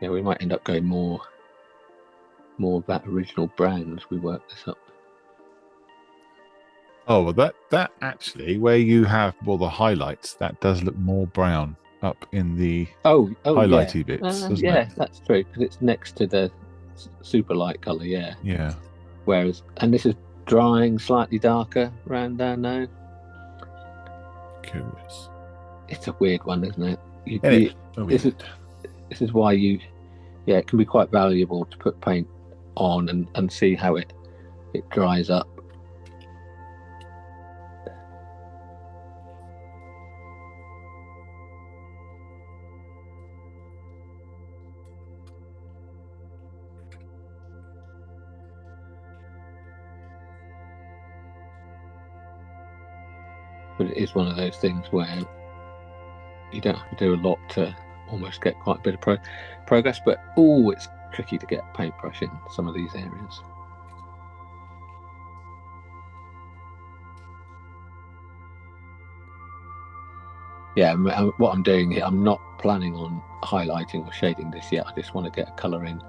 Yeah, we might end up going more of that original brown as we work this up. Oh, well, that actually, where you have the highlights, that does look more brown up in the highlighty bits, doesn't it? That's true, because it's next to the super light colour, yeah. Yeah. Whereas, and this is drying slightly darker around there now. Curious. It's a weird one, isn't it? This is why it can be quite valuable to put paint on and see how it dries up. But it is one of those things where you don't have to do a lot to almost get quite a bit of progress, but it's tricky to get paintbrush in some of these areas. Yeah, what I'm doing here, I'm not planning on highlighting or shading this yet. I just want to get a colour in.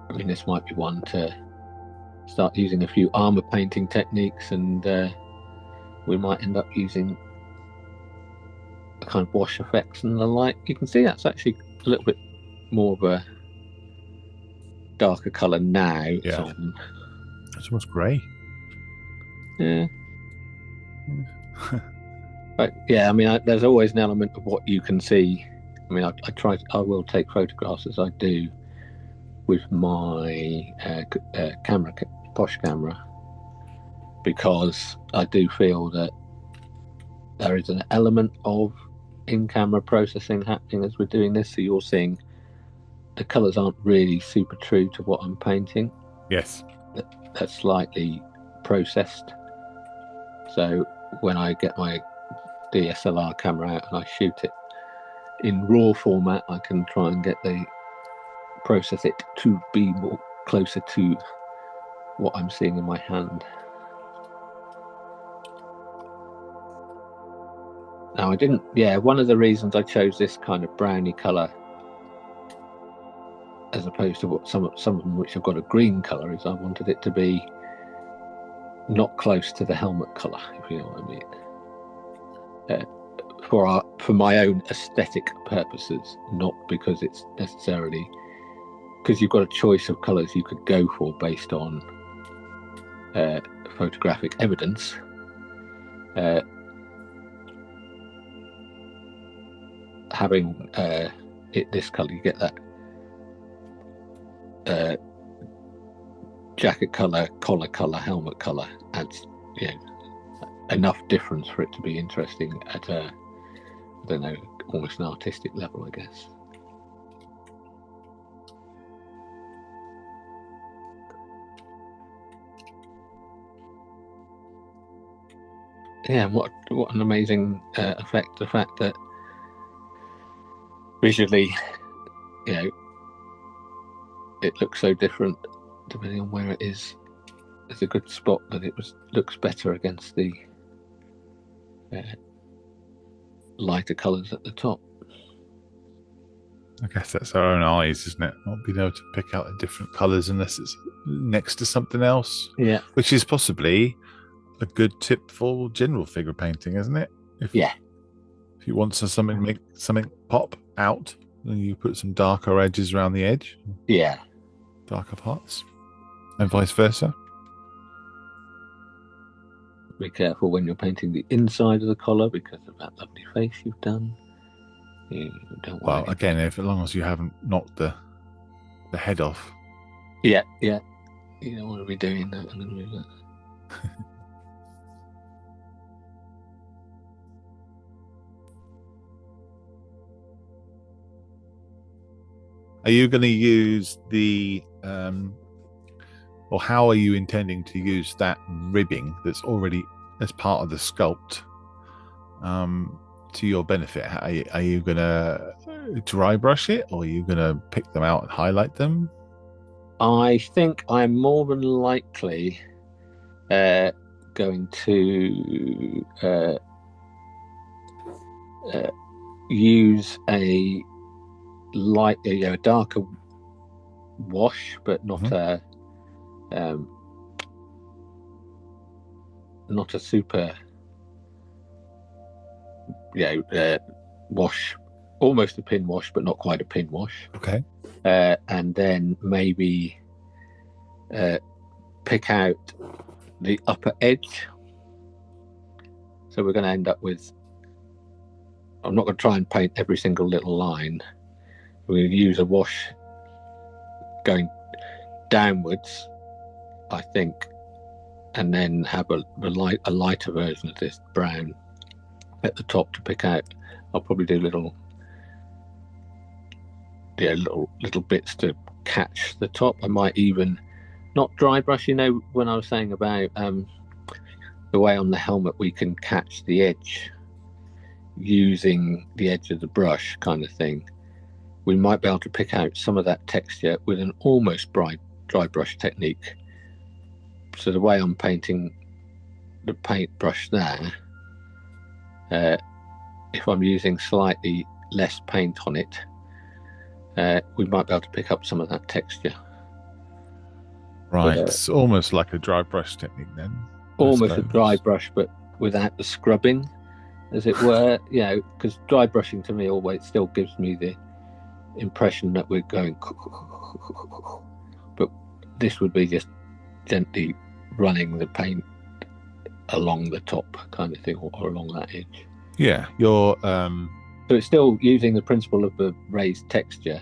I mean, this might be one to start using a few armour painting techniques, and we might end up using a kind of wash effects and the like. You can see that's actually a little bit more of a darker colour now. Yeah. It's almost grey. Yeah. But yeah, I mean, there's always an element of what you can see. I mean, I will take photographs as I do with my Posh camera, because I do feel that there is an element of in-camera processing happening as we're doing this. So you're seeing the colours aren't really super true to what I'm painting. Yes. They're slightly processed. So when I get my DSLR camera out and I shoot it in raw format, I can try and process it to be more closer to what I'm seeing in my hand. Now, one of the reasons I chose this kind of browny colour as opposed to what some of them which have got a green colour is I wanted it to be not close to the helmet colour, if you know what I mean. For my own aesthetic purposes, not because it's necessarily, because you've got a choice of colours you could go for based on photographic evidence. Having this colour, you get that jacket colour, collar colour, helmet colour, adds enough difference for it to be interesting at a, I don't know, almost an artistic level, I guess. Yeah, what an amazing effect, the fact that visually, it looks so different depending on where it is. It's a good spot that looks better against the lighter colours at the top. I guess that's our own eyes, isn't it? Not being able to pick out the different colours unless it's next to something else. Yeah. Which is possibly a good tip for general figure painting, isn't it? If you want to make something pop, out, and you put some darker edges around the edge, Yeah. darker parts, and vice versa. Be careful when you're painting the inside of the collar because of that lovely face you've done. You don't want Well, again, as long as you haven't knocked the head off. Yeah. You don't want to be doing that. I'm going to move that. Are you going to use the, or how are you intending to use that ribbing that's already as part of the sculpt to your benefit? Are you going to dry brush it, or are you going to pick them out and highlight them? I think I'm more than likely going to use a light, a darker wash, but not not a super, wash, almost a pin wash, but not quite a pin wash. Okay. And then maybe pick out the upper edge. So we're going to end up with, I'm not going to try and paint every single little line. We're going to use a wash going downwards, I think, and then have a lighter version of this brown at the top to pick out. I'll probably do little bits to catch the top. I might even not dry brush. When I was saying about the way on the helmet we can catch the edge using the edge of the brush kind of thing, we might be able to pick out some of that texture with an almost dry brush technique. So the way I'm painting the paintbrush there, if I'm using slightly less paint on it, we might be able to pick up some of that texture. Right, it's almost like a dry brush technique then. Almost a dry brush, but without the scrubbing, as it were. Because dry brushing to me always still gives me the impression that we're going, but this would be just gently running the paint along the top kind of thing, or along that edge. Yeah, you're so it's still using the principle of the raised texture.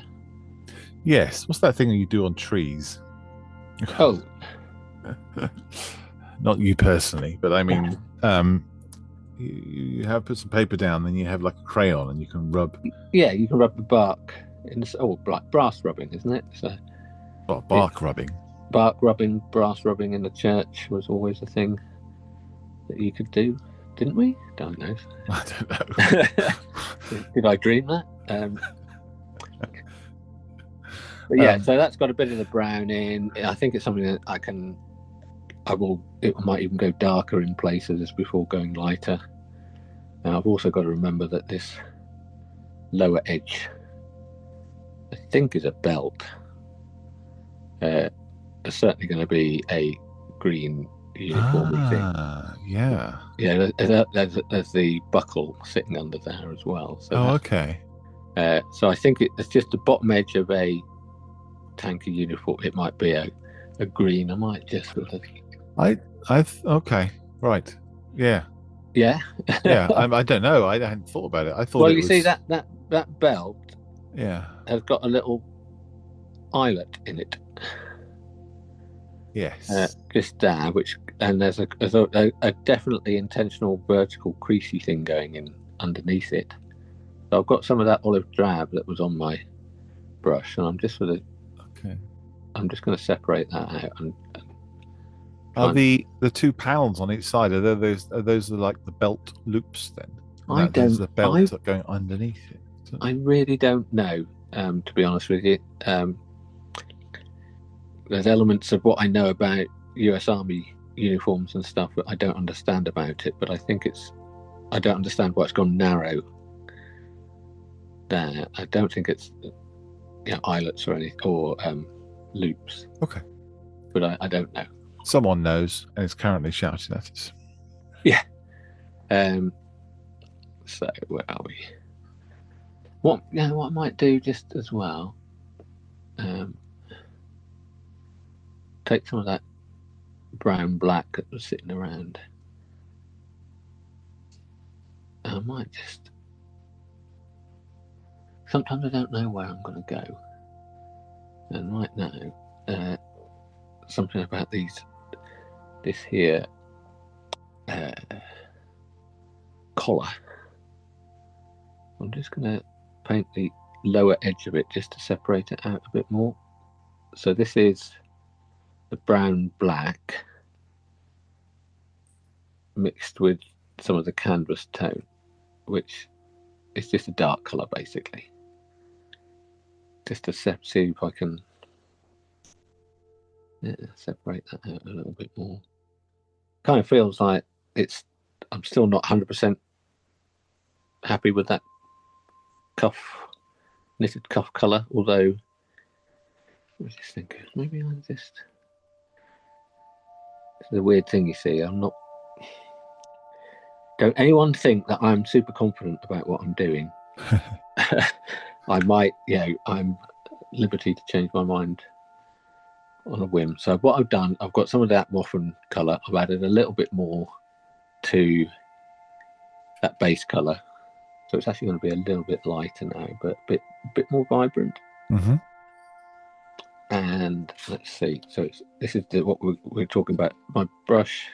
Yes. What's that thing you do on trees? Oh. Not you personally, but I mean, you have put some paper down, then you have like a crayon, and you can rub. Yeah, you can rub the bark. Like brass rubbing, isn't it? So. Bark rubbing. Bark rubbing, brass rubbing in the church was always a thing that you could do, didn't we? Don't know. I don't know. Did I dream that? But yeah, so that's got a bit of the brown in. I think it's something that it might even go darker in places before going lighter. Now I've also got to remember that this lower edge, I think, is a belt. There's certainly going to be a green uniform. Yeah. Yeah, there's the buckle sitting under there as well. So okay. So I think it's just the bottom edge of a tanker uniform. It might be a green. I might just sort of. Okay, right. Yeah. Yeah. Yeah. I don't know. I hadn't thought about it. I thought. Well, you see that belt. Yeah. Has got a little eyelet in it. Yes. Just there, and there's a definitely intentional vertical creasy thing going in underneath it. So I've got some of that olive drab that was on my brush, and I'm just sort of. Okay. I'm just going to separate that out. Are the 2 panels on each side? Are those like the belt loops then? I don't. The belts are going underneath it. I really don't know. To be honest with you, there's elements of what I know about US Army uniforms and stuff that I don't understand about it. But I think I don't understand why it's gone narrow. There, I don't think it's eyelets or anything or loops. Okay, but I don't know. Someone knows and is currently shouting at us. Yeah. So where are we? What I might do just as well, take some of that brown black that was sitting around. I might just. Sometimes I don't know where I'm going to go, and right now, something about this here collar. I'm just going to paint the lower edge of it just to separate it out a bit more. So this is the brown black mixed with some of the canvas tone, which is just a dark colour basically. Just to see if I can separate that out a little bit more. Kind of feels like I'm still not 100% happy with that knitted cuff colour, although I just think maybe I'm just. It's a weird thing, you see. I'm not. Don't anyone think that I'm super confident about what I'm doing. I might, I'm liberty to change my mind on a whim. So what I've done, I've got some of that Woffen colour. I've added a little bit more to that base colour. So it's actually going to be a little bit lighter now, but a bit more vibrant. Mm-hmm. And let's see. So this is what we're talking about. My brush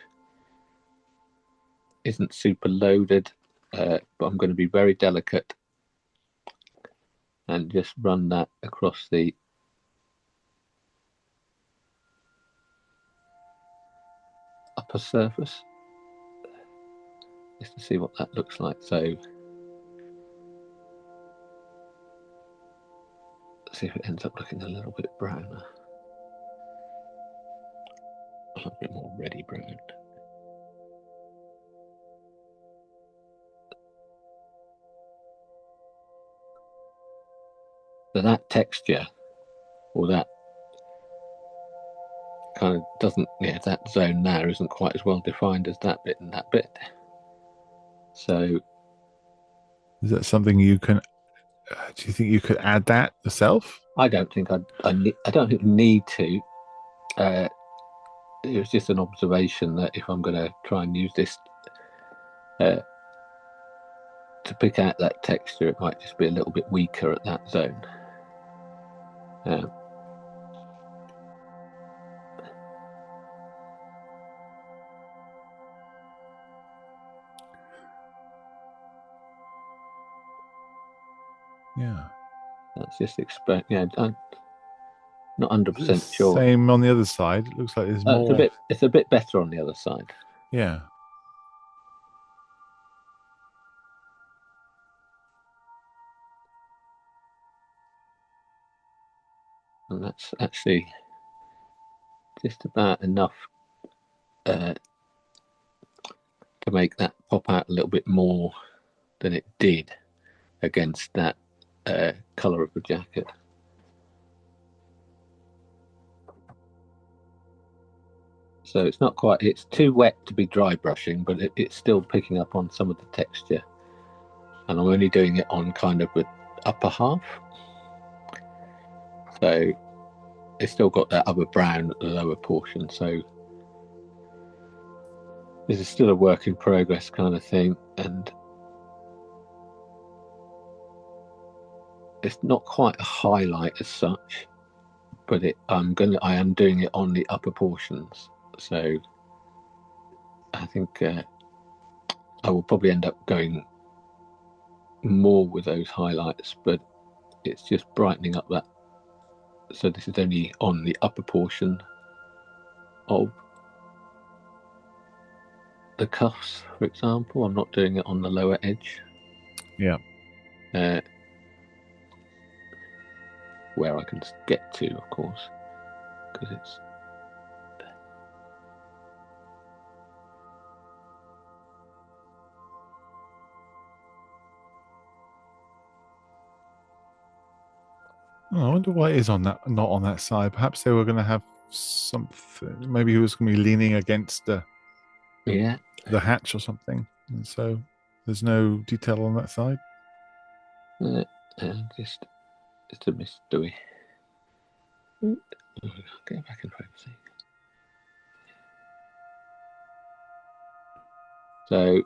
isn't super loaded, but I'm going to be very delicate and just run that across the upper surface just to see what that looks like. So let's see if it ends up looking a little bit browner, a little bit more reddy brown. So that texture, or that kind of doesn't, that zone there isn't quite as well defined as that bit and that bit. So is that something you can? Do you think you could add that yourself? I don't think I don't think you need to. It was just an observation that if I'm going to try and use this to pick out that texture, it might just be a little bit weaker at that zone. Yeah. That's just I'm not 100% sure. Same on the other side. It looks like there's more. It's a bit better on the other side. Yeah. And that's actually just about enough to make that pop out a little bit more than it did against that colour of the jacket. So it's not quite, it's too wet to be dry brushing, but it's still picking up on some of the texture. And I'm only doing it on kind of the upper half. So it's still got that other brown at the lower portion. So this is still a work in progress kind of thing. And it's not quite a highlight as such, but I am doing it on the upper portions. So I think I will probably end up going more with those highlights, but it's just brightening up that. So this is only on the upper portion of the cuffs, for example. I'm not doing it on the lower edge. Yeah. Where I can get to, of course, because it's. Oh, I wonder why it is on that, not on that side. Perhaps they were going to have something. Maybe he was going to be leaning against the hatch or something, and so there's no detail on that side. Just a miss, do we? Get back in focus. So,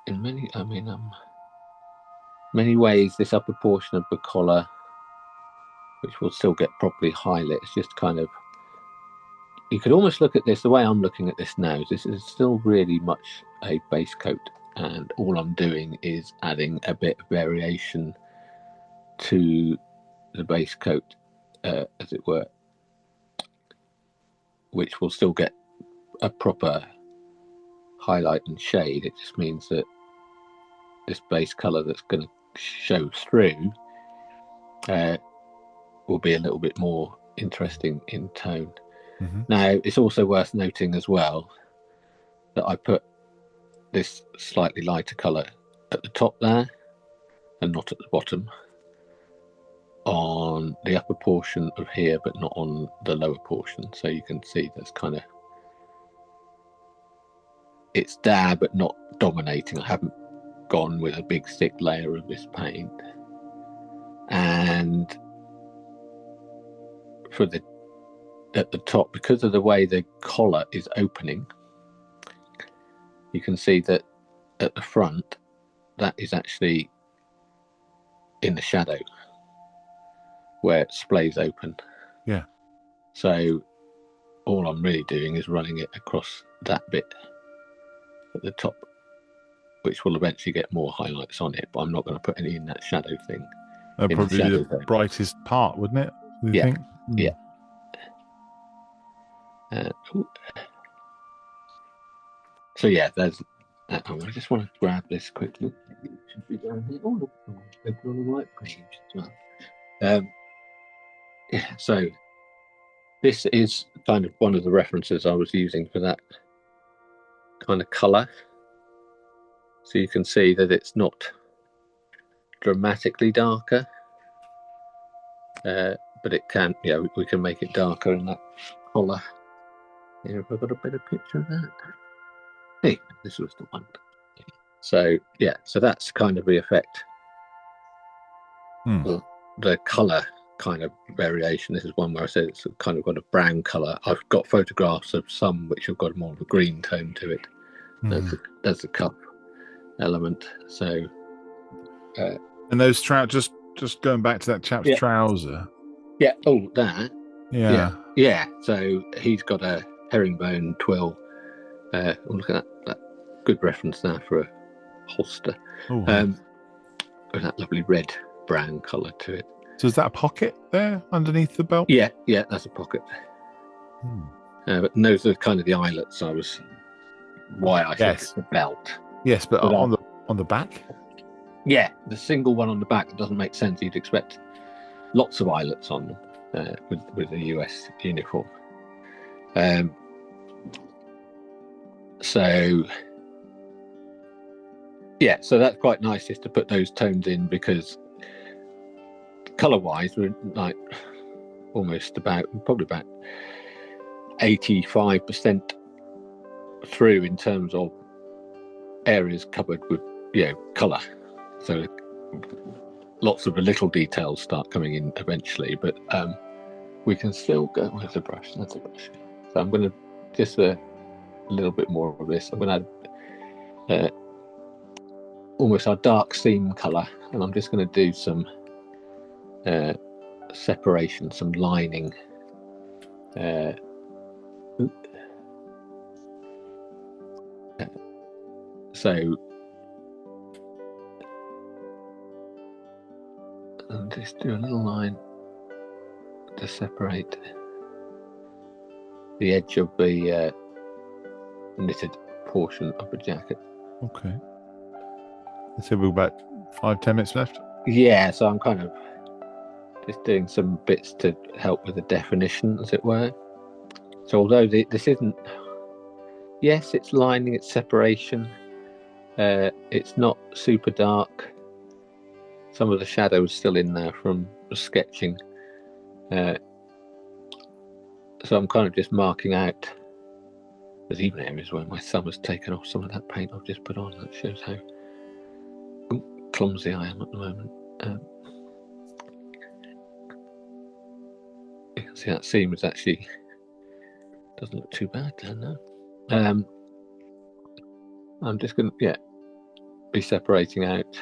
in many ways, this upper portion of the collar, which will still get properly highlit, it's just kind of, you could almost look at this, the way I'm looking at this now, this is still really much a base coat, and all I'm doing is adding a bit of variation to the base coat, as it were, which will still get a proper highlight and shade. It just means that this base colour that's going to show through will be a little bit more interesting in tone. Mm-hmm. Now, it's also worth noting as well that I put this slightly lighter colour at the top there and not at the bottom, on the upper portion of here, but not on the lower portion. So you can see there's kind of, it's there but not dominating. I haven't gone with a big thick layer of this paint. And for the at the top, because of the way the collar is opening, you can see that at the front that is actually in the shadow where it splays open. Yeah. So all I'm really doing is running it across that bit at the top, which will eventually get more highlights on it, but I'm not going to put any in that shadow thing. That'd probably be the brightest part, wouldn't it? Do you think? Yeah. So yeah, there's. I just want to grab this quickly. It should be down here. Oh, look, open on the right page as well. Yeah. So this is kind of one of the references I was using for that kind of colour. So you can see that it's not dramatically darker, but it can. Yeah, we can make it darker in that colour. Here, have I got a better picture of that? Hey, this was the one. So yeah, so that's kind of the effect. Well, the colour kind of variation. This is one where I said it's kind of got a brown colour. I've got photographs of some which have got more of a green tone to it. That's a cup element. So and those trousers, just going back to that chap's trouser. Yeah. Oh, that. Yeah. Yeah. So he's got a herringbone twill. Look at that good reference there for a holster. With that lovely red brown colour to it. So is that a pocket there underneath the belt? Yeah, that's a pocket. But those are kind of the eyelets. Why I think it's the belt. Yes, but on the back. Yeah, the single one on the back doesn't make sense. You'd expect lots of eyelets on them with the US uniform. So that's quite nice just to put those tones in, because colour-wise we're like probably about 85% through in terms of areas covered with colour. So lots of the little details start coming in eventually, but we can still go. Where's the brush? That's a brush. So I'm going to just a little bit more of this. I'm going to add almost our dark seam colour, and I'm just going to do some separation, some lining. So I'll just do a little line to separate the edge of the knitted portion of the jacket. Okay. So we've about 5-10 minutes left. Yeah, so I'm kind of just doing some bits to help with the definition, as it were. So although this isn't, yes, it's lining, it's separation. It's not super dark. Some of the shadows still in there from the sketching. So I'm kind of just marking out. There's even areas where my thumb has taken off some of that paint I've just put on. That shows how. Ooh, clumsy I am at the moment. You can see that seam is actually doesn't look too bad there now. I'm just going to be separating out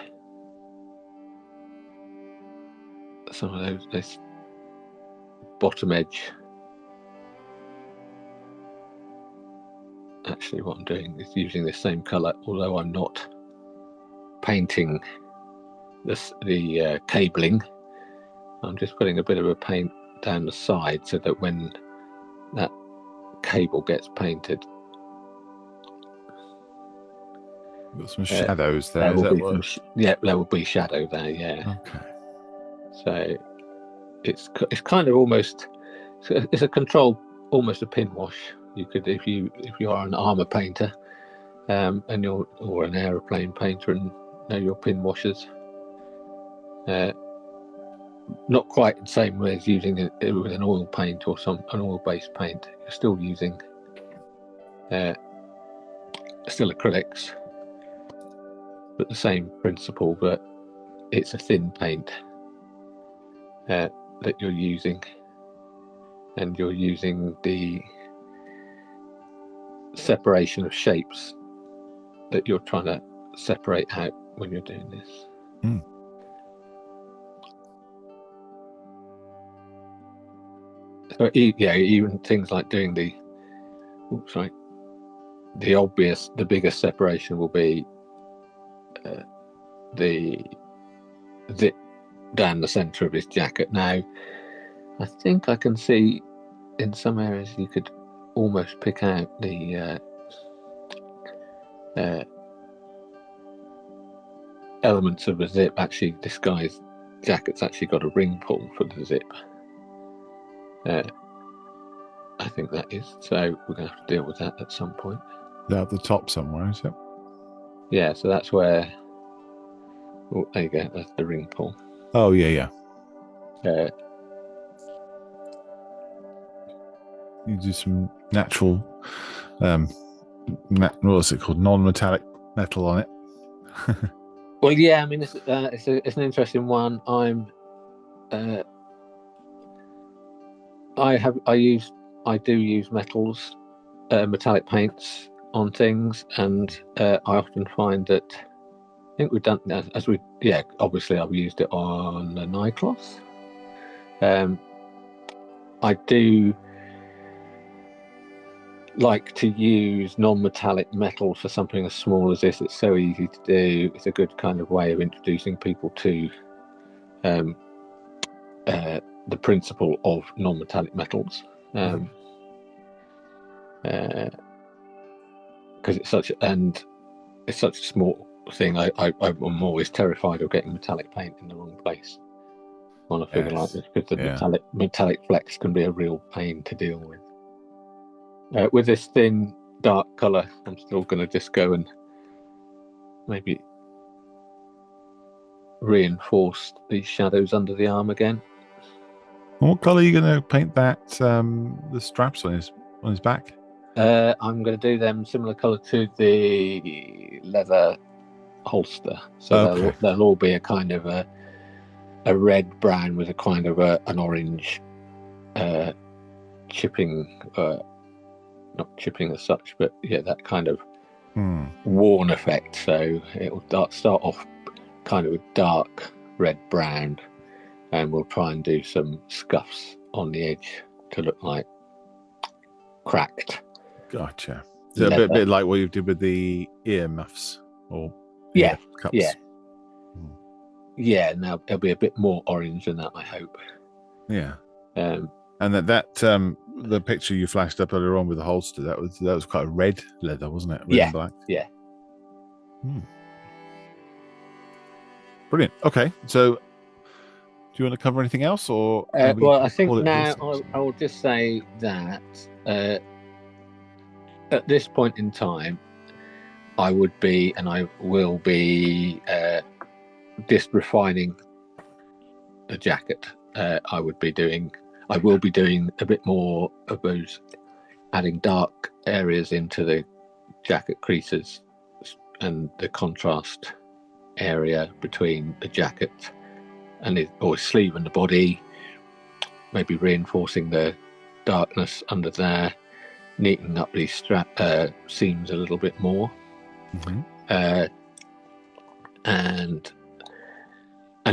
some of this bottom edge. Actually, what I'm doing is using the same colour, although I'm not painting the cabling. I'm just putting a bit of a paint down the side so that when that cable gets painted, got some shadows there. There will be shadow there. Yeah. Okay. So it's kind of almost it's a control, almost a pin wash. You could, if you are an armor painter, and or an aeroplane painter and know your pin washers. Not quite the same way as using it with an oil paint or an oil-based paint. You're still using still acrylics, but the same principle. But it's a thin paint that you're using, and you're using the separation of shapes that you're trying to separate out when you're doing this. Mm. So even things like doing the biggest separation will be the zip down the centre of his jacket. Now, I think I can see in some areas you could almost pick out the elements of the zip. Actually, this guy's jacket's actually got a ring pull for the zip. I think that is. So we're going to have to deal with that at some point. They're at the top somewhere, is it? Yeah, so that's where... Oh, there you go. That's the ring pull. Oh, yeah. You do some natural... what's it called? Non-metallic metal on it. Well, yeah, I mean, it's an interesting one. I do use metals, metallic paints on things, and I often find that I think we've done obviously I've used it on the Nycloth. I do like to use non-metallic metal for something as small as this. It's so easy to do. It's a good kind of way of introducing people to the principle of non-metallic metals, because it's such a small thing. I'm always terrified of getting metallic paint in the wrong place on a figure like this, because the metallic flecks can be a real pain to deal with. With this thin dark colour, I'm still going to just go and maybe reinforce these shadows under the arm again. And what colour are you going to paint that the straps on his back? I'm going to do them similar colour to the leather holster, so they'll all be a kind of a red brown with a kind of an orange chipping, not chipping as such, but that kind of worn effect. So it will start off kind of a dark red brown, and we'll try and do some scuffs on the edge to look like cracked. Gotcha. Is it a bit like what you did with the ear muffs or ear cups? Yeah. Now it'll be a bit more orange than that, I hope. Yeah. And that the picture you flashed up earlier on with the holster, that was quite a red leather, wasn't it? Red and black. Yeah. Brilliant. Okay, so do you want to cover anything else, or? Well, I think now I will just say that at this point in time, I would be, and I will be, just refining the jacket. I will be doing a bit more of those, adding dark areas into the jacket creases and the contrast area between the jacket and or his sleeve and the body, maybe reinforcing the darkness under there, neatening up these seams a little bit more, and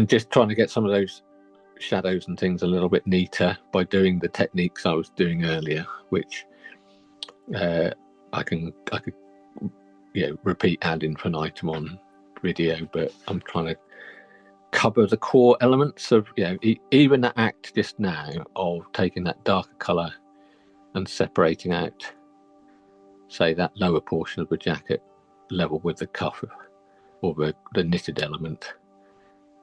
just trying to get some of those shadows and things a little bit neater by doing the techniques I was doing earlier, which I could repeat ad infinitum on video, but I'm trying to cover the core elements of even that act just now of taking that darker color and separating out, say, that lower portion of the jacket level with the cuff or the knitted element,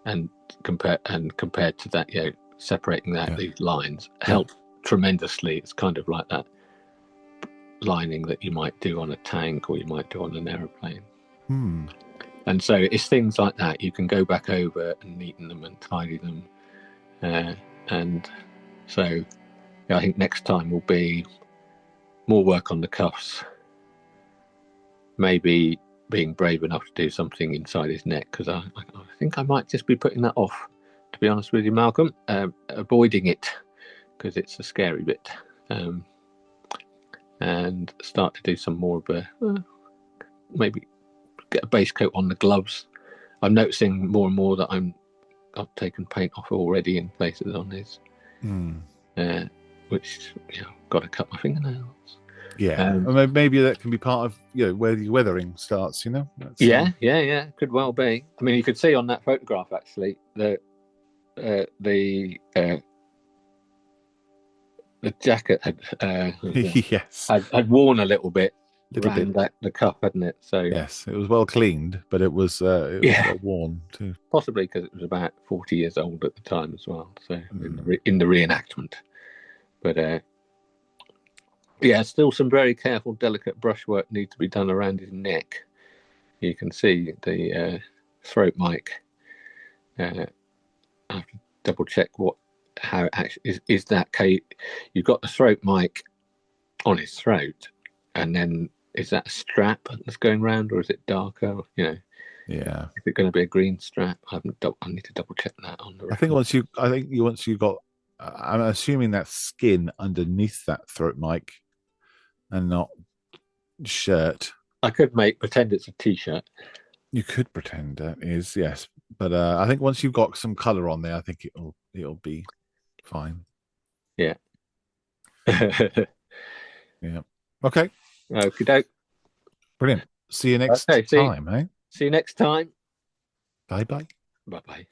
and compared to that, separating out these lines help tremendously. It's kind of like that lining that you might do on a tank or you might do on an aeroplane. And so it's things like that. You can go back over and neaten them and tidy them. And so I think next time will be more work on the cuffs, maybe being brave enough to do something inside his neck, because I think I might just be putting that off, to be honest with you, Malcolm, avoiding it because it's a scary bit, and start to do some more of a maybe get a base coat on the gloves. I'm noticing more and more that I've taken paint off already in places on his, which got to cut my fingernails. Maybe that can be part of where the weathering starts. Could well be. I mean, you could see on that photograph actually that the jacket had had worn a little bit around the cuff, hadn't it? So yes, it was well cleaned, but it was well worn too. Possibly because it was about 40 years old at the time as well. So in the reenactment, but still some very careful, delicate brushwork needs to be done around his neck. You can see the throat mic. I have to double check how it actually is. That you've got the throat mic on his throat, and then is that a strap that's going round, or is it darker? Is it going to be a green strap? I need to double check that on the record. I think once you got, I'm assuming that skin underneath that throat mic and not shirt. I could pretend it's a t-shirt. You could pretend it is, yes, but I think once you've got some color on there, I think it'll be fine. Yeah. Yeah. Okay. Okie doke. Brilliant. See you next time, eh? See you next time. Bye bye. Bye bye.